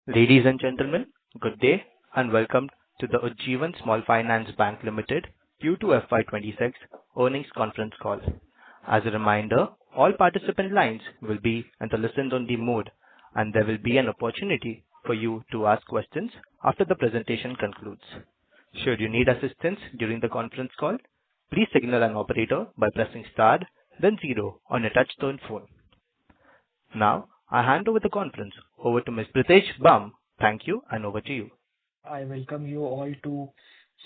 Ladies and gentlemen, good day and welcome to the Ujjivan Small Finance Bank Limited Q2 FY'26 earnings conference call. As a reminder, all participant lines will be in the listen-only mode, and there will be an opportunity for you to ask questions after the presentation concludes. Should you need assistance during the conference call, please signal an operator by pressing star, then 0 on your touchtone phone. Now, I hand over the conference over to Ms. Pritesh Bam. Thank you, and over to you. I welcome you all to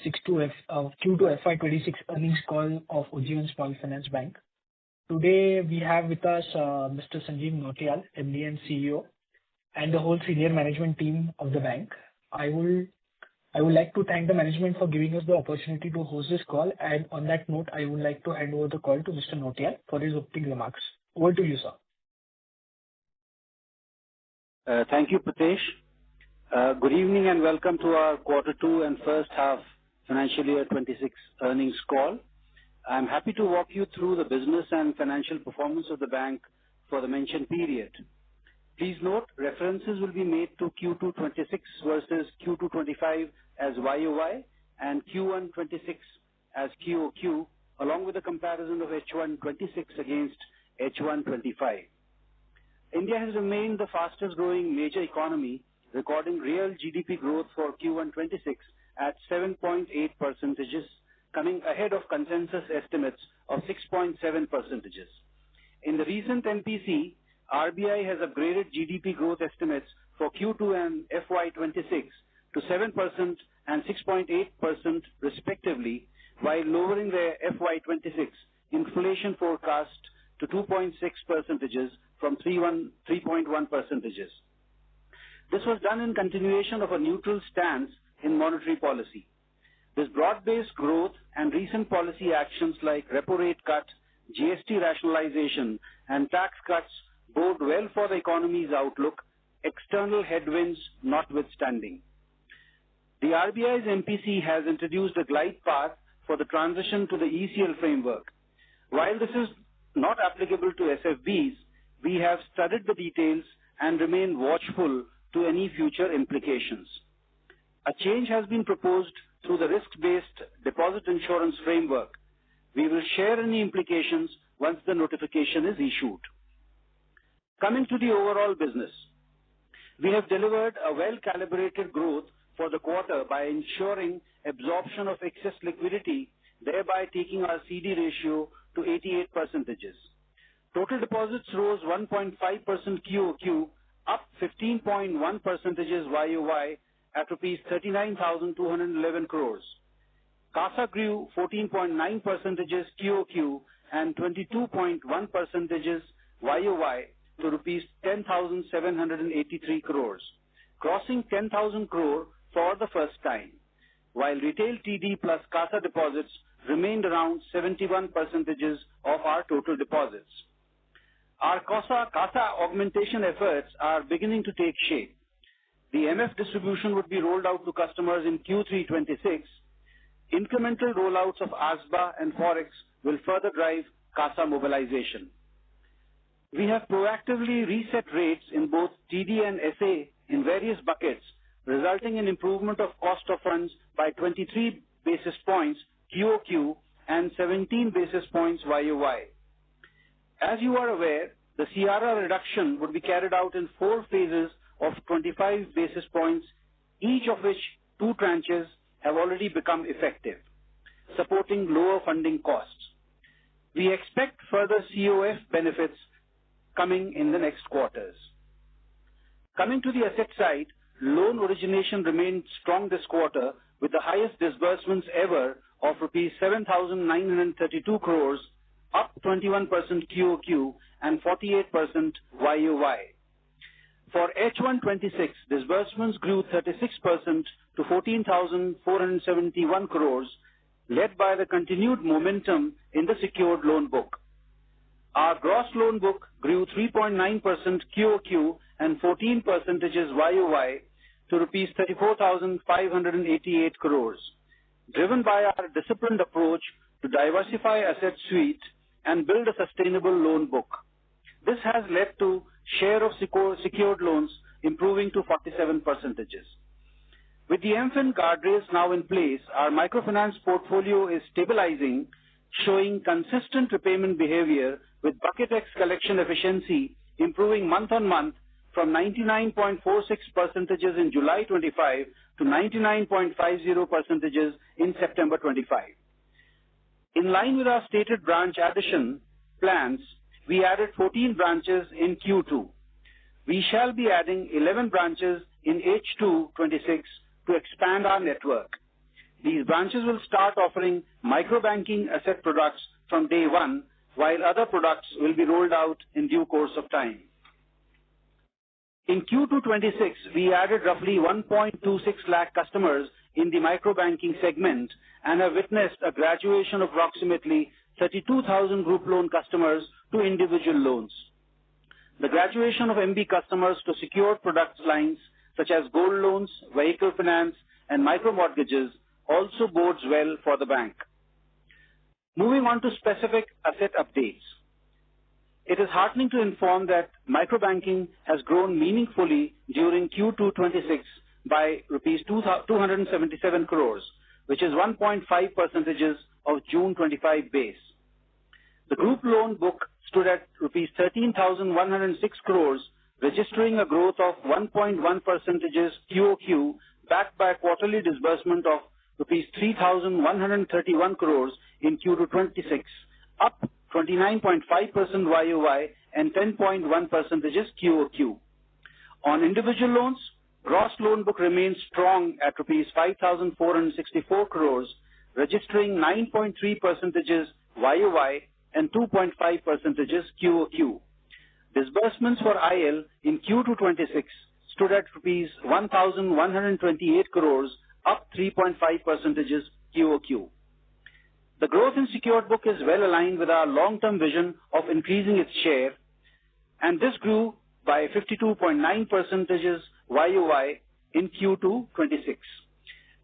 Q2 FY'26 earnings call of Ujjivan Small Finance Bank. Today we have with us Mr. Sanjeev Nautiyal, MD and CEO, and the whole senior management team of the bank. I would like to thank the management for giving us the opportunity to host this call, and on that note, I would like to hand over the call to Mr. Nautiyal for his opening remarks. Over to you, sir. Thank you, Pritesh. Good evening and welcome to our Q2 and first half financial year 26 earnings call. I'm happy to walk you through the business and financial performance of the bank for the mentioned period. Please note, references will be made to Q2 26 versus Q2 25 as YOY and Q1 26 as QOQ, along with a comparison of H1 26 against H1 25. India has remained the fastest growing major economy, recording real GDP growth for Q1 26 at 7.8%, coming ahead of consensus estimates of 6.7%. In the recent MPC, RBI has upgraded GDP growth estimates for Q2 and FY'26 to 7% and 6.8% respectively, while lowering their FY'26 inflation forecast to 2.6% from 3.1%. This was done in continuation of a neutral stance in monetary policy. This broad-based growth and recent policy actions like repo rate cut, GST rationalization, and tax cuts bode well for the economy's outlook, external headwinds notwithstanding. The RBI's MPC has introduced a glide path for the transition to the ECL framework. While this is not applicable to SFBs, we have studied the details and remain watchful to any future implications. A change has been proposed through the risk-based deposit insurance framework. We will share any implications once the notification is issued. Coming to the overall business, we have delivered a well-calibrated growth for the quarter by ensuring absorption of excess liquidity, thereby taking our CD ratio to 88%. Total deposits rose 1.5% QOQ, up 15.1% YOY at rupees 39,211 crores. CASA grew 14.9% QOQ and 22.1% YOY to rupees 10,783 crores, crossing 10,000 crore for the first time, while retail TD plus CASA deposits remained around 71% of our total deposits. Our CASA augmentation efforts are beginning to take shape. The MF distribution would be rolled out to customers in Q3 26. Incremental rollouts of ASBA and Forex will further drive CASA mobilization. We have proactively reset rates in both TD and SA in various buckets, resulting in improvement of cost of funds by 23 basis points QOQ and 17 basis points YOY. As you are aware, the CRR reduction would be carried out in 4 phases of 25 basis points, each of which 2 tranches have already become effective, supporting lower funding costs. We expect further COF benefits coming in the next quarters. Coming to the asset side, loan origination remained strong this quarter with the highest disbursements ever of rupees 7,932 crores, up 21% QOQ and 48% YOY. For H1 26, disbursements grew 36% to 14,471 crores, led by the continued momentum in the secured loan book. Our gross loan book grew 3.9% QOQ and 14% YOY to rupees 34,588 crores, driven by our disciplined approach to diversify asset suite and build a sustainable loan book. This has led to share of secured loans improving to 47%. With the MFIN guardrails now in place, our microfinance portfolio is stabilizing, showing consistent repayment behavior with Bucket X collection efficiency improving month-on-month from 99.46% in July 25 to 99.50% in September 25. In line with our stated branch addition plans, we added 14 branches in Q2. We shall be adding 11 branches in H2 26 to expand our network. These branches will start offering microbanking asset products from day one, while other products will be rolled out in due course of time. In Q2 26, we added roughly 1.26 lakh customers in the microbanking segment and have witnessed a graduation of approximately 32,000 group loan customers to individual loans. The graduation of MB customers to secured product lines such as gold loans, vehicle finance, and micro mortgages also bodes well for the bank. Moving on to specific asset updates. It is heartening to inform that microbanking has grown meaningfully during Q2 26 by rupees 277 crores, which is 1.5% of June 25 base. The group loan book stood at rupees 13,106 crores, registering a growth of 1.1% QOQ, backed by a quarterly disbursement of rupees 3,131 crores in Q2 26, up 29.5% YOY and 10.1% QOQ. On individual loans, gross loan book remains strong at rupees 5,464 crores, registering 9.3% YOY and 2.5% QOQ. Disbursements for IL in Q2 26 stood at rupees 1,128 crores, up 3.5% QOQ. The growth in secured book is well aligned with our long-term vision of increasing its share, and this grew by 52.9% YOY in Q2 26.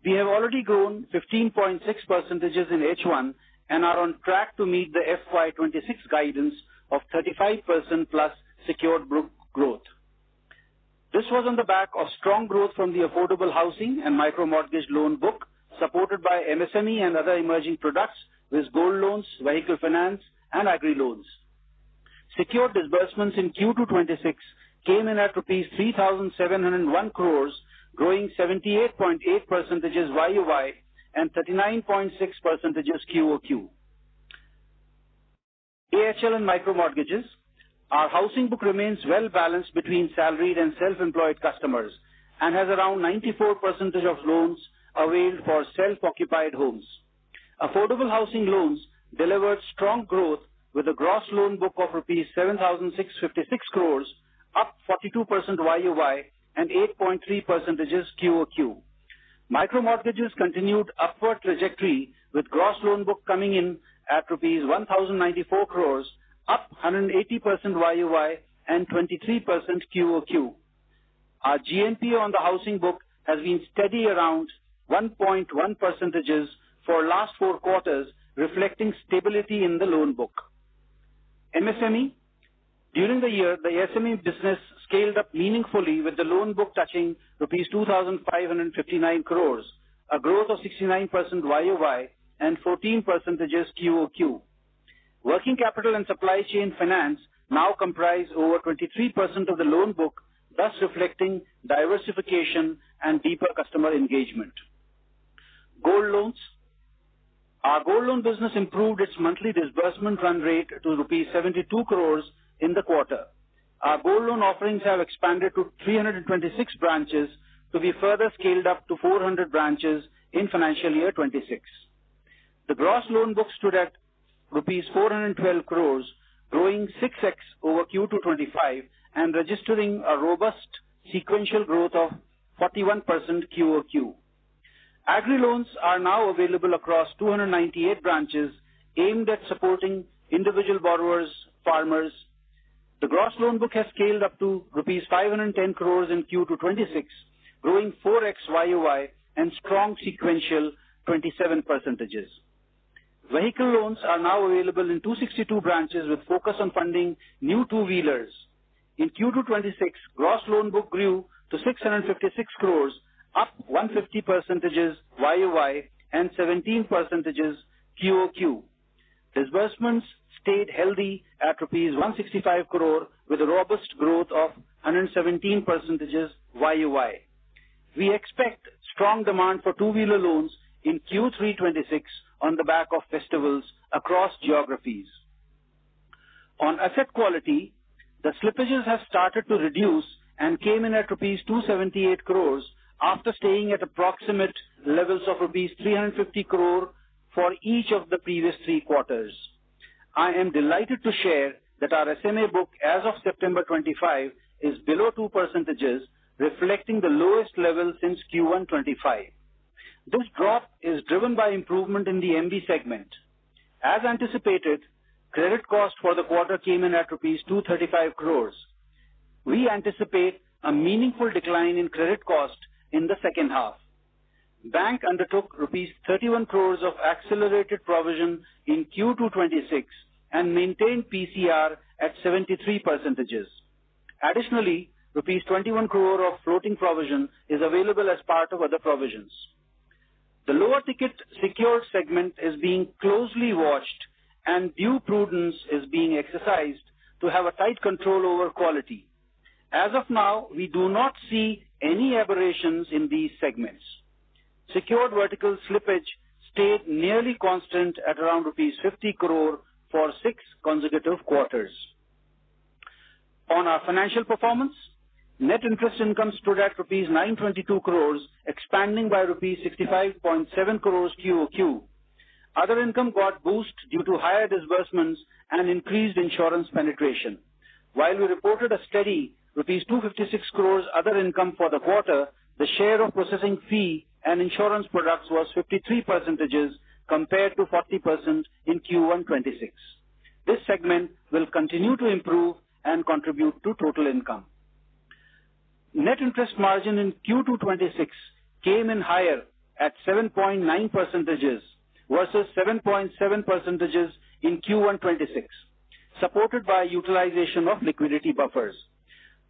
We have already grown 15.6% in H1 and are on track to meet the FY'26 guidance of 35% plus secured book growth. This was on the back of strong growth from the affordable housing and micro mortgage loan book, supported by MSME and other emerging products with gold loans, vehicle finance, and agri loans. Secured disbursements in Q2 26 came in at rupees 3,701 crores, growing 78.8% YOY and 39.6% QOQ. AHL and micro mortgages. Our housing book remains well balanced between salaried and self-employed customers and has around 94% of loans availed for self-occupied homes. Affordable housing loans delivered strong growth with a gross loan book of rupees 7,656 crores, up 42% YOY and 8.3% QOQ. Micro mortgages continued upward trajectory with gross loan book coming in at rupees 1,094 crores, up 180% YOY and 23% QOQ. Our GNP on the housing book has been steady around 1.1% for last 4 quarters, reflecting stability in the loan book. MSME. During the year, the SME business scaled up meaningfully with the loan book touching rupees 2,559 crores, a growth of 69% YOY and 14% QOQ. Working capital and supply chain finance now comprise over 23% of the loan book, thus reflecting diversification and deeper customer engagement. Gold loans. Our gold loan business improved its monthly disbursement run rate to rupees 72 crores in the quarter. Our gold loan offerings have expanded to 326 branches to be further scaled up to 400 branches in financial year 26. The gross loan book stood at rupees 412 crores, growing 6x over Q2 25 and registering a robust sequential growth of 41% QOQ. Agri loans are now available across 298 branches aimed at supporting individual borrowers, farmers. The gross loan book has scaled up to rupees 510 crores in Q2 26, growing 4x YOY and strong sequential 27%. Vehicle loans are now available in 262 branches with focus on funding new two-wheelers. in Q2 26, gross loan book grew to 656 crores, up 150% YOY and 17% QOQ. Disbursements stayed healthy at rupees 165 crore with a robust growth of 117% YOY. We expect strong demand for two-wheeler loans in Q3 26 on the back of festivals across geographies. On asset quality, the slippages have started to reduce and came in at rupees 278 crores after staying at approximate levels of rupees 350 crore for each of the previous 3 quarters. I am delighted to share that our SMA book as of September 25 is below 2%, reflecting the lowest level since Q1 25. This drop is driven by improvement in the MB segment. As anticipated, credit cost for the quarter came in at rupees 235 crores. We anticipate a meaningful decline in credit cost in the second half. Bank undertook rupees 31 crores of accelerated provision in Q2 26 and maintained PCR at 73%. Additionally, rupees 21 crore of floating provision is available as part of other provisions. The lower ticket secured segment is being closely watched and due prudence is being exercised to have a tight control over quality. As of now, we do not see any aberrations in these segments. Secured vertical slippage stayed nearly constant at around rupees 50 crore for 6 consecutive quarters. On our financial performance, net interest income stood at rupees 922 crores, expanding by rupees 65.7 crores QOQ. Other income got boost due to higher disbursements and increased insurance penetration. While we reported a steady rupees 256 crores other income for the quarter, the share of processing fee and insurance products was 53% compared to 40% in Q1 26. This segment will continue to improve and contribute to total income. Net interest margin in Q2 26 came in higher at 7.9% versus 7.7% in Q1 26, supported by utilization of liquidity buffers.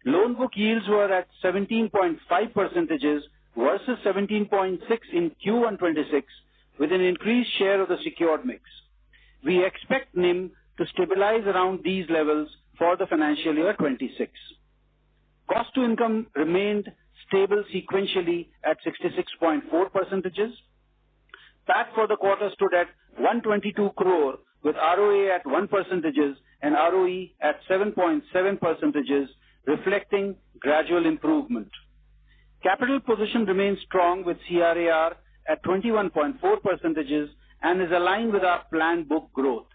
Loan book yields were at 17.5% versus 17.6 in Q1 26 with an increased share of the secured mix. We expect NIM to stabilize around these levels for the financial year 26. Cost to income remained stable sequentially at 66.4%. PAT for the quarter stood at 122 crore with ROA at 1% and ROE at 7.7%, reflecting gradual improvement. Capital position remains strong with CRAR at 21.4% and is aligned with our planned book growth.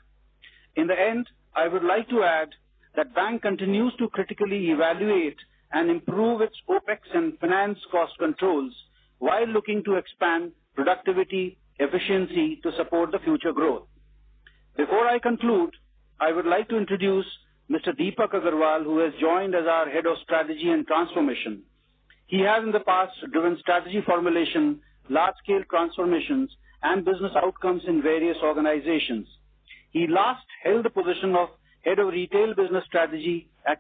In the end, I would like to add that bank continues to critically evaluate and improve its OPEX and finance cost controls while looking to expand productivity, efficiency to support the future growth. Before I conclude, I would like to introduce Mr. Deepak Agarwal, who has joined as our Head of Strategy and Transformation. He has in the past driven strategy formulation, large-scale transformations, and business outcomes in various organizations. He last held the position of Head of Retail Business Strategy at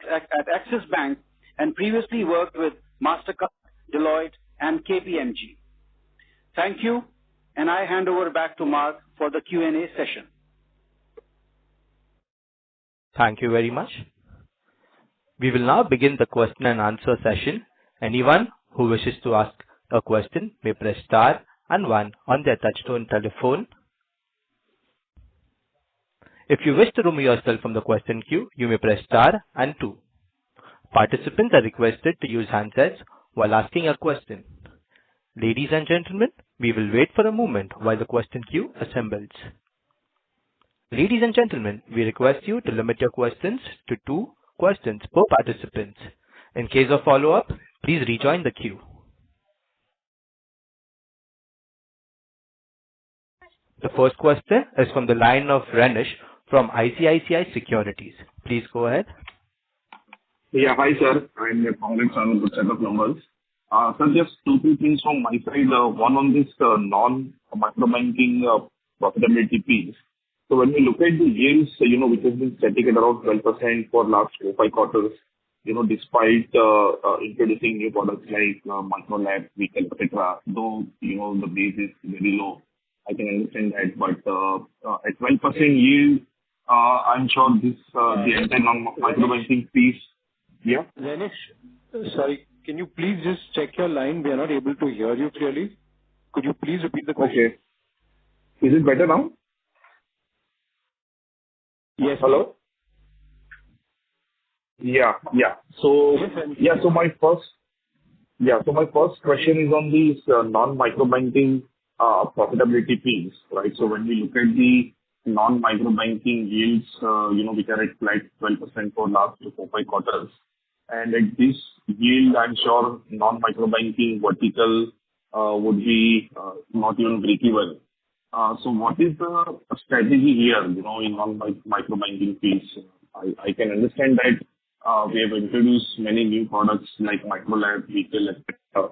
Axis Bank and previously worked with MasterCard, Deloitte, and KPMG. Thank you, and I hand over back to Mark for the Q&A session. Thank you very much. We will now begin the question and answer session. Anyone who wishes to ask a question may press star and 1 on their touchtone telephone. If you wish to remove yourself from the question queue, you may press star and 2. Participants are requested to use handsets while asking a question. Ladies and gentlemen, we will wait for a moment while the question queue assembles. Ladies and gentlemen, we request you to limit your questions to 2 questions per participant. In case of follow-up, please rejoin the queue. The first question is from the line of Renish from ICICI Securities. Please go ahead. Yeah, hi sir. I'm congrats on a good set of numbers. Sir, just 2 things from my side. One on this non-microbanking profitability piece. So when we look at the yields, which has been static at around 12% for last 4-5 quarters, despite introducing new products like micro lab, vehicle, etc., though, the base is very low, I can understand that. But at 12% yield, I'm sure this the entire non-micro banking piece. Yeah. Renish, sorry, can you please just check your line? We are not able to hear you clearly. Could you please repeat the question? Okay. Is it better now? Yes. Hello? Yeah. So my first question is on this non-micro banking profitability piece, right? So when we look at the non-micro banking yields, which are at flat 12% for last 4-5 quarters, and at this yield, I'm sure non-micro banking vertical would be not even breakeven. So what is the strategy here, in non-micro banking piece? I can understand that we have introduced many new products like micro lab, vehicle, etc.,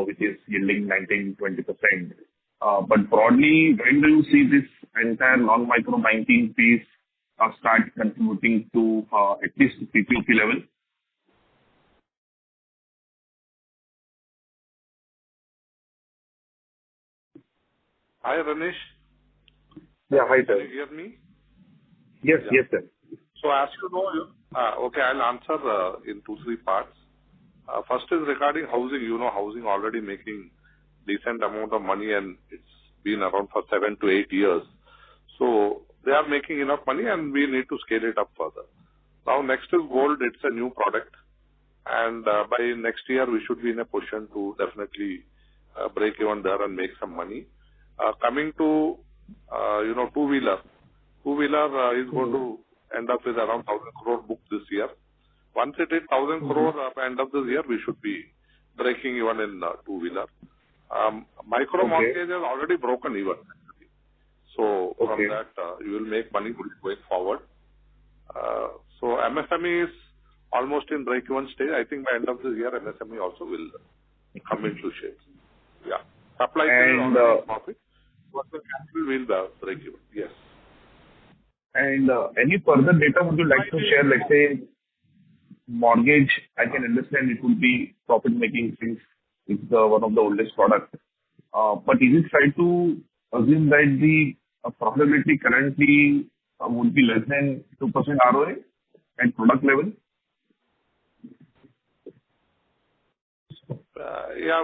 which is yielding 19-20%. But broadly, when do you see this entire non-micro banking piece start contributing to at least PPOP level? Hi, Renish. Yeah, hi, sir. Can you hear me? Yes, sir. So as you know, okay, I'll answer in 2-3 parts. First is regarding housing. Housing already making decent amount of money, and it's been around for 7 to 8 years. So they are making enough money, and we need to scale it up further. Now, next is gold. It's a new product, and by next year, we should be in a position to definitely break even there and make some money. Coming to, two-wheeler. Two-wheeler is going to end up with around 1,000 crore book this year. Once it is 1,000 crore at the end of this year, we should be breaking even in two-wheeler. Micro mortgage has already broken even. So from that, you will make money going forward. So MSME is almost in break-even stage. I think by end of this year, MSME also will come into shape. Yeah. Supply chain is already profit. Working capital will break even. Yes. And any further data would you like to share? Let's say mortgage, I can understand it would be profit-making since it's one of the oldest products. But is it fair to assume that the profitability currently would be less than 2% ROA at product level?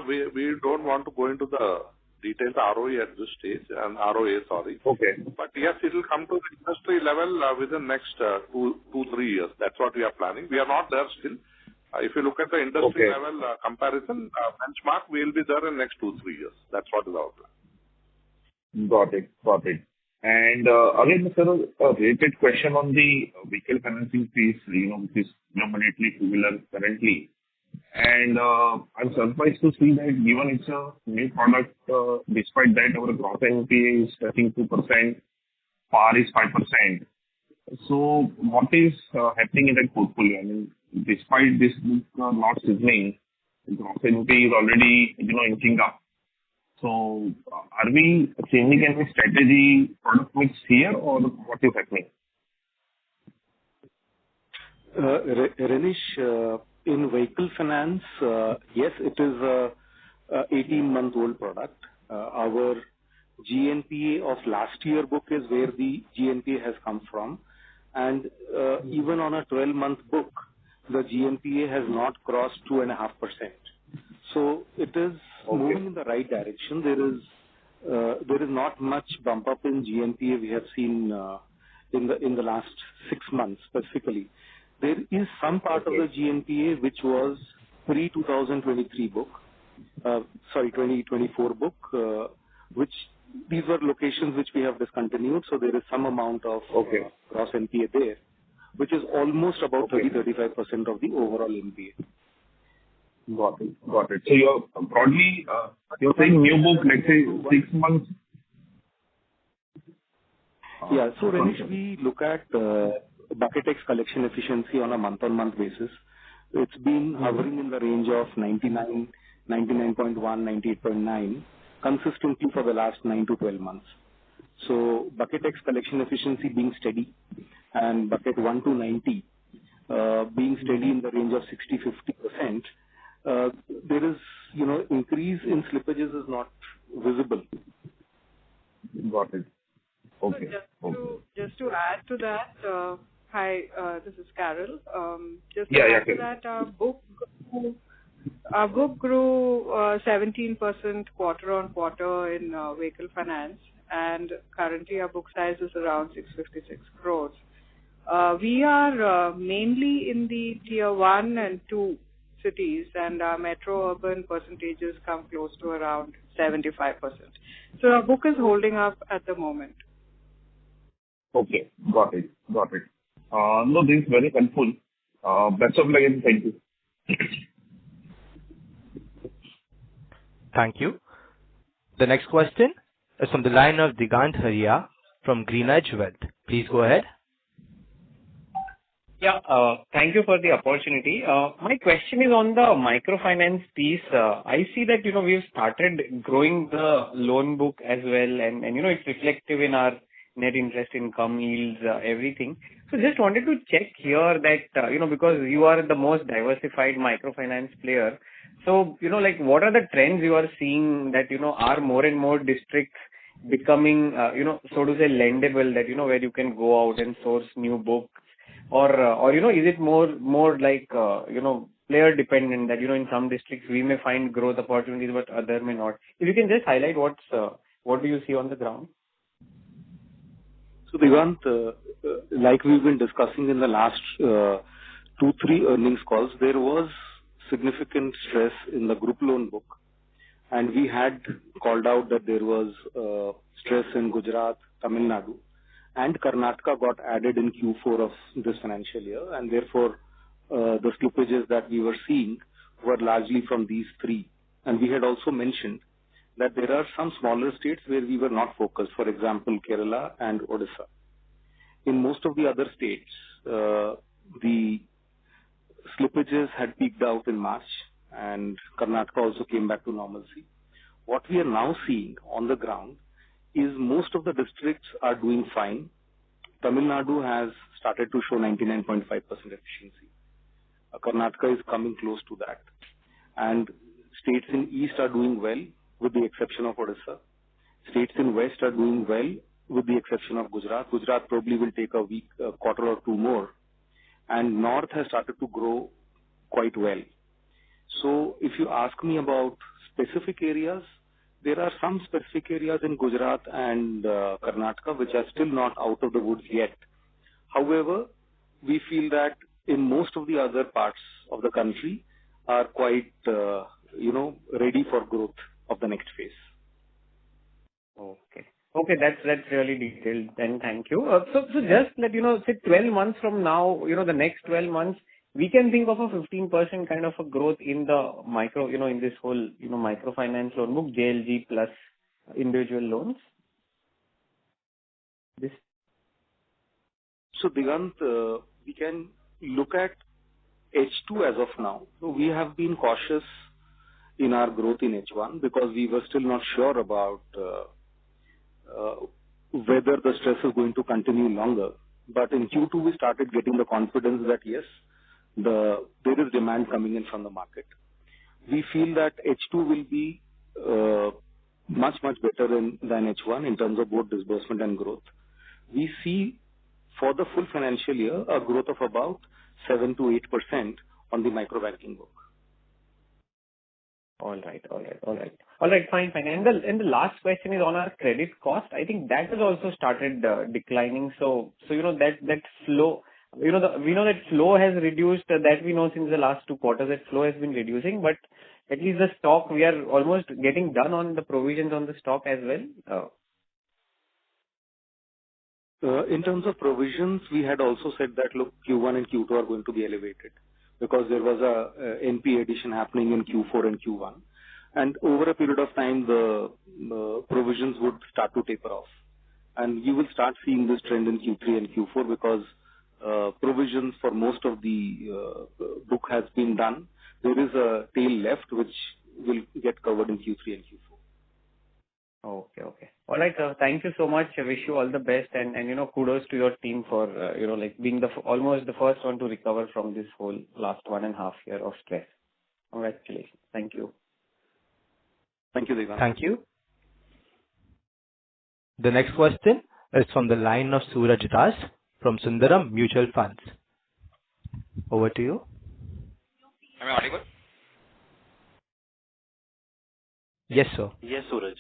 We don't want to go into the details ROE at this stage, and ROA, sorry. Okay. But yes, it will come to the industry level within next 2-3 years. That's what we are planning. We are not there still. If you look at the industry level comparison, benchmark, we will be there in next 2-3 years. That's what is our plan. Got it. And again, sir, a related question on the vehicle financing piece, which is dominantly two-wheeler currently. And I'm surprised to see that given it's a new product, despite that our gross NPA is touching 2%, PAR is 5%. So what is happening in that portfolio? I mean, despite this book not sizzling, the gross NPA is already inching up. So are we changing any strategy, product mix here, or what is happening? Renish, in vehicle finance, yes, it is a 18-month-old product. Our GNPA of last year book is where the GNPA has come from. And even on a 12-month book, the GNPA has not crossed 2.5%. So it is moving in the right direction. There is not much bump up in GNPA we have seen in the last 6 months specifically. There is some part of the GNPA which was pre-2023 book, 2024 book, which these were locations which we have discontinued. So there is some amount of gross NPA there, which is almost about 30-35% of the overall NPA. Got it. So you're broadly, you're saying new book, let's say 6 months? Yeah. So Renish, we look at Bucket X collection efficiency on a month-on-month basis. It's been hovering in the range of 99, 99.1, 98.9 consistently for the last 9 to 12 months. So Bucket X collection efficiency being steady and Bucket 1 to 90 being steady in the range of 60-50%, there is, increase in slippages is not visible. Got it. Okay. Just to add to that, hi, this is Carol. Just to Yeah, add to that, our book grew 17% quarter on quarter in vehicle finance, and currently our book size is around 656 crores. We are mainly in the tier 1 and 2 cities, and our metro urban percentages come close to around 75%. So our book is holding up at the moment. Okay. Got it. No, this is very helpful. Best of luck and thank you. Thank you. The next question is from the line of Digant Haria from GreenEdge Wealth. Please go ahead. Yeah, thank you for the opportunity. My question is on the microfinance piece. I see that, we've started growing the loan book as well, and it's reflective in our net interest income yields, everything. So just wanted to check here that, because you are the most diversified microfinance player. So, what are the trends you are seeing that, are more and more districts becoming, so to say, lendable, that, where you can go out and source new books? Or is it more like, player dependent that, in some districts we may find growth opportunities, but other may not? If you can just highlight what do you see on the ground? So, Digant, like we've been discussing in the last 2-3 earnings calls, there was significant stress in the group loan book. And we had called out that there was stress in Gujarat, Tamil Nadu, and Karnataka got added in Q4 of this financial year. And therefore, the slippages that we were seeing were largely from these three. And we had also mentioned that there are some smaller states where we were not focused, for example, Kerala and Odisha. In most of the other states, the slippages had peaked out in March, and Karnataka also came back to normalcy. What we are now seeing on the ground is most of the districts are doing fine. Tamil Nadu has started to show 99.5% efficiency. Karnataka is coming close to that. And states in East are doing well, with the exception of Odisha. States in West are doing well, with the exception of Gujarat. Gujarat probably will take a quarter or two more. And North has started to grow quite well. So if you ask me about specific areas, there are some specific areas in Gujarat and Karnataka which are still not out of the woods yet. However, we feel that in most of the other parts of the country are quite, ready for growth of the next phase. Okay, that's really detailed. Then thank you. So just let say 12 months from now, the next 12 months, we can think of a 15% kind of a growth in the micro, in this whole, microfinance loan book, JLG plus individual loans. This. So Digant, we can look at H2 as of now. So we have been cautious in our growth in H1 because we were still not sure about whether the stress is going to continue longer. But in Q2, we started getting the confidence that yes, there is demand coming in from the market. We feel that H2 will be much better than H1 in terms of both disbursement and growth. We see for the full financial year a growth of about 7 to 8% on the micro banking book. All right, fine. And the last question is on our credit cost. I think that has also started declining. So that flow, we know that flow has reduced. That we know since the last 2 quarters that flow has been reducing. But at least the stock, we are almost getting done on the provisions on the stock as well. In terms of provisions, we had also said that look, Q1 and Q2 are going to be elevated because there was a NPA addition happening in Q4 and Q1. And over a period of time, the provisions would start to taper off. And you will start seeing this trend in Q3 and Q4 because provisions for most of the book has been done. There is a tail left which will get covered in Q3 and Q4. Okay. All right, sir. Thank you so much. I wish you all the best and kudos to your team for, being almost the first one to recover from this whole last 1.5 year of stress. Congratulations. Thank you. Thank you, Devang. Thank you. The next question is from the line of Suraj Das from Sundaram Mutual Funds. Over to you. Am I audible? Yes, sir. Yes, Suraj.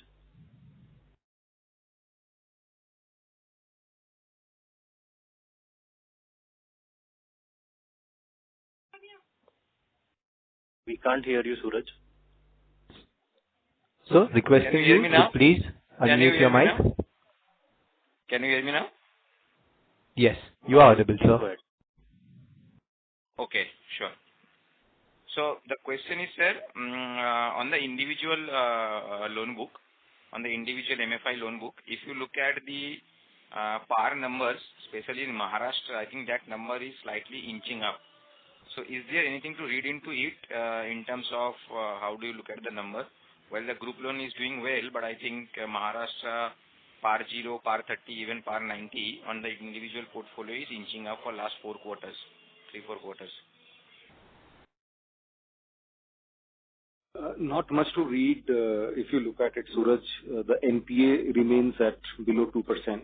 We can't hear you, Suraj. So, requesting you to please unmute your mic. Can you hear me now? Yes, you are audible, sir. Go ahead. Okay, sure. So the question is, sir, on the individual loan book, on the individual MFI loan book, if you look at the PAR numbers, especially in Maharashtra, I think that number is slightly inching up. So is there anything to read into it in terms of how do you look at the number? Well, the group loan is doing well, but I think Maharashtra PAR 0, PAR 30, even PAR 90 on the individual portfolio is inching up for last 4 quarters, 3-4 quarters. Not much to read if you look at it, Suraj. The NPA remains at below 2%,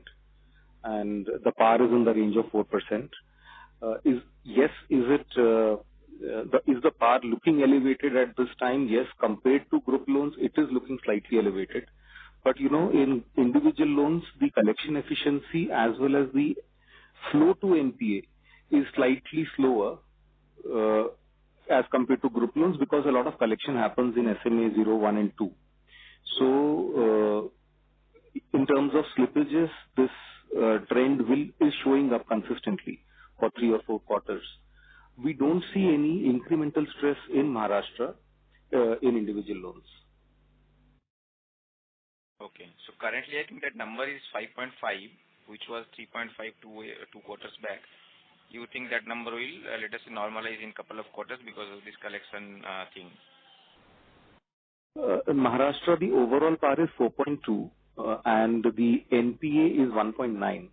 and the PAR is in the range of 4%. Is the PAR looking elevated at this time? Yes, compared to group loans, it is looking slightly elevated. But in individual loans, the collection efficiency as well as the flow to NPA is slightly slower as compared to group loans, because a lot of collection happens in SMA 0, 1 and 2. So in terms of slippages, this trend is showing up consistently for 3 or 4 quarters. We don't see any incremental stress in Maharashtra in individual loans. Okay. So currently, I think that number is 5.5, which was 3.5 2 quarters back. You think that number will, let us say, normalize in couple of quarters because of this collection thing? In Maharashtra, the overall PAR is 4.2 and the NPA is 1.9.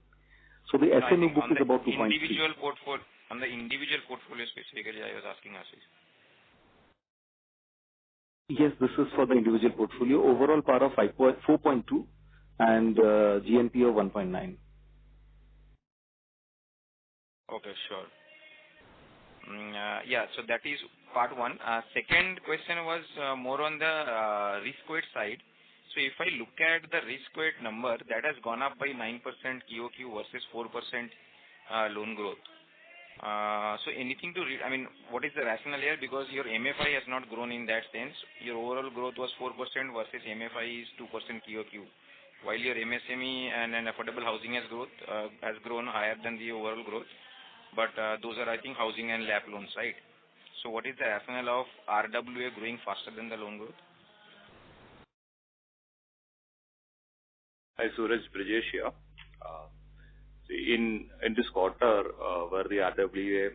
So the SMA book is about 2.3. On the individual portfolio specifically, I was asking Ashish. Yes, this is for the individual portfolio. Overall PAR of 4.2 and GNPA of 1.9. Okay, sure. Yeah, so that is part one. Second question was more on the risk weight side. So if I look at the risk weight number, that has gone up by 9% QOQ versus 4% loan growth. So anything to read? I mean, what is the rationale here? Because your MFI has not grown in that sense. Your overall growth was 4% versus MFI is 2% QOQ. While your MSME and affordable housing has grown higher than the overall growth. But those are, I think, housing and LAP loans, right? So what is the rationale of RWA growing faster than the loan growth? Hi, Suraj, Brijesh here. In this quarter, where the RWA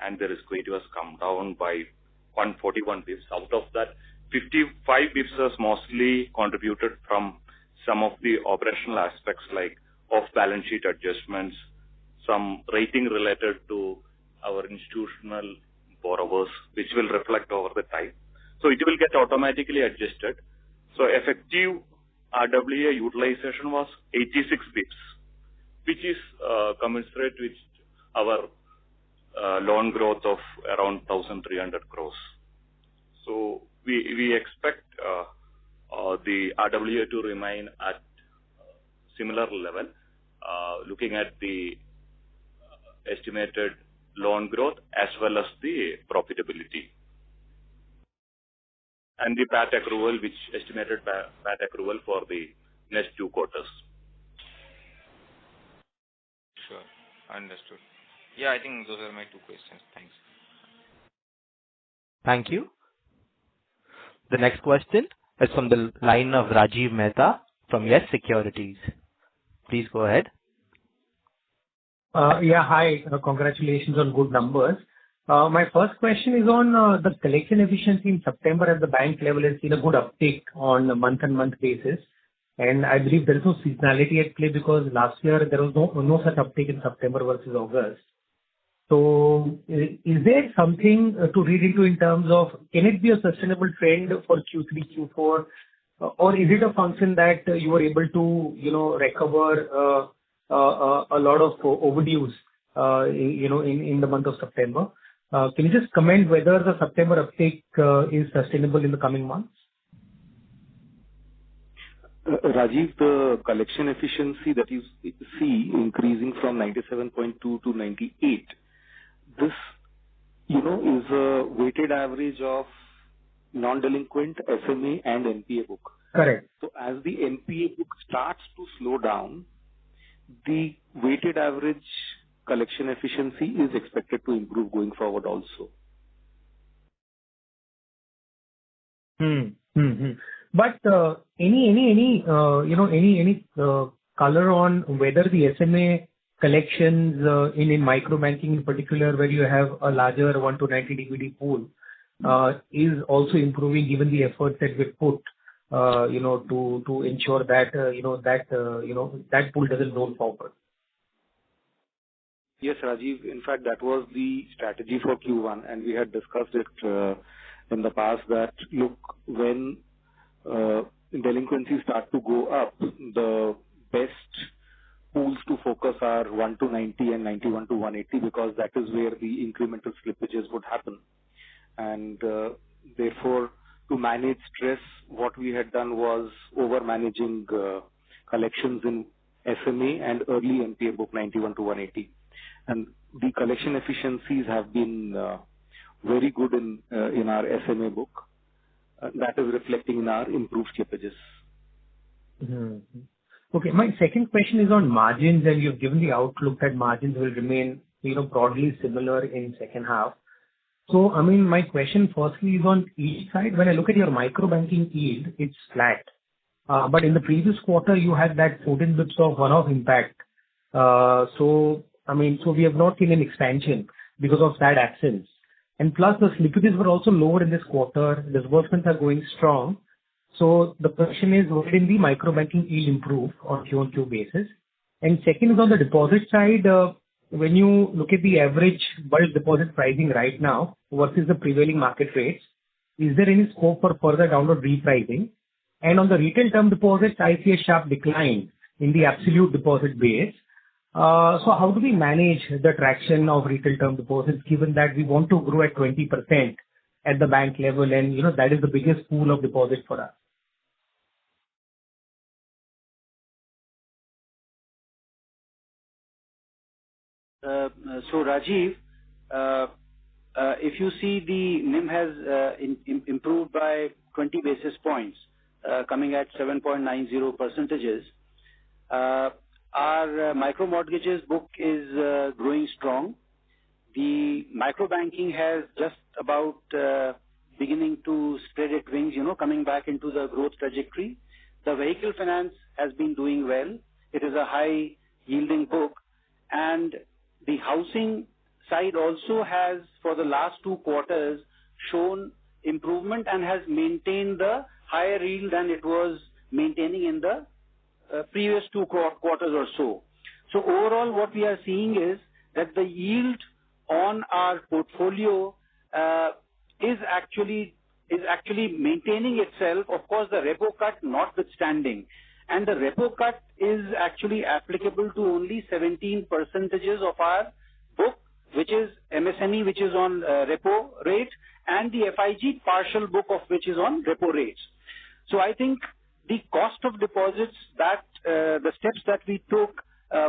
and the risk weight was come down by 141 bips. Out of that, 55 bips was mostly contributed from some of the operational aspects like off-balance sheet adjustments, some rating related to our institutional borrowers, which will reflect over the time. So it will get automatically adjusted. So effective RWA utilization was 86 bips, which is commensurate with our loan growth of around 1,300 crores. So we expect the RWA to remain at similar level, looking at the estimated loan growth as well as the profitability. And the PAT accrual, which estimated PAT accrual for the next 2 quarters. Sure. Understood. Yeah, I think those are my 2 questions. Thanks. Thank you. The next question is from the line of Rajiv Mehta from Yes Securities. Please go ahead. Yeah, hi. Congratulations on good numbers. My first question is on the collection efficiency in September at the bank level has seen a good uptick on a month-on-month basis. And I believe there is no seasonality at play because last year there was no such uptake in September versus August. So is there something to read into in terms of, can it be a sustainable trend for Q3, Q4, or is it a function that you were able to, recover a lot of overdues, in the month of September? Can you just comment whether the September uptake is sustainable in the coming months? Rajiv, the collection efficiency that you see increasing from 97.2 to 98, this, is a weighted average of non-delinquent, SMA and NPA book. Correct. So as the NPA book starts to slow down, the weighted average collection efficiency is expected to improve going forward also. But any color on whether the SMA collections in micro banking in particular, where you have a larger 1 to 90 DPD pool, is also improving given the efforts that we put, to ensure that that pool doesn't roll forward. Yes, Rajiv. In fact, that was the strategy for Q1, and we had discussed it in the past that, look, when delinquencies start to go up, the best pools to focus are 1 to 90 and 91 to 180 because that is where the incremental slippages would happen. And therefore, to manage stress, what we had done was over-managing collections in SMA and early NPA book 91 to 180. And the collection efficiencies have been very good in our SMA book. That is reflecting in our improved slippages. Mm-hmm. Okay, my second question is on margins, and you've given the outlook that margins will remain, broadly similar in second half. So, my question firstly is on each side. When I look at your micro banking yield, it's flat. But in the previous quarter, you had that 14 bits of one-off impact. So we have not seen an expansion because of that absence. And plus, the slippages were also lower in this quarter. Disbursements are going strong. So the question is, where did the micro banking yield improve on Q-on-Q basis? And second is on the deposit side. When you look at the average bulk deposit pricing right now versus the prevailing market rates, is there any scope for further downward repricing? And on the retail term deposits, I see a sharp decline in the absolute deposit base. So how do we manage the traction of retail term deposits given that we want to grow at 20% at the bank level and, that is the biggest pool of deposit for us? So Rajiv, if you see the NIM has improved by 20 basis points, coming at 7.90%. Our micro mortgages book is growing strong. The micro banking has just about beginning to spread its wings, coming back into the growth trajectory. The vehicle finance has been doing well. It is a high yielding book, and the housing side also has, for the last 2 quarters, shown improvement and has maintained the higher yield than it was maintaining in the previous 2 quarters or so. So overall, what we are seeing is that the yield on our portfolio is actually maintaining itself. Of course, the repo cut notwithstanding. And the repo cut is actually applicable to only 17% of our book, which is MSME, which is on repo rate, and the FIG partial book of which is on repo rates. So I think the cost of deposits that the steps that we took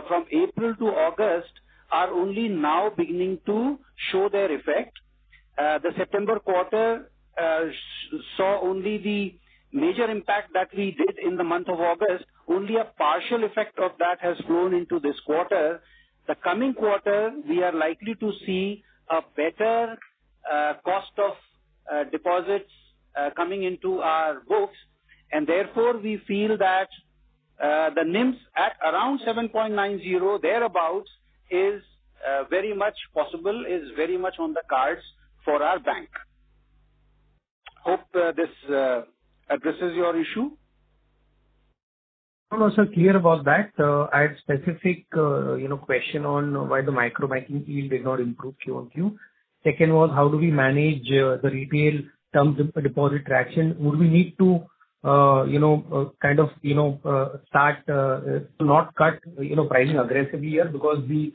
from April to August are only now beginning to show their effect. The September quarter saw only the major impact that we did in the month of August. Only a partial effect of that has flown into this quarter. The coming quarter, we are likely to see a better cost of deposits coming into our books, and therefore we feel that the NIMs at around 7.90 thereabouts is very much possible, is very much on the cards for our bank. Hope this addresses your issue. No, sir, clear about that. I had specific, question on why the micro banking yield did not improve Q-on-Q. Second was, how do we manage the retail term deposit traction? Would we need to, start to not cut, pricing aggressively here? Because the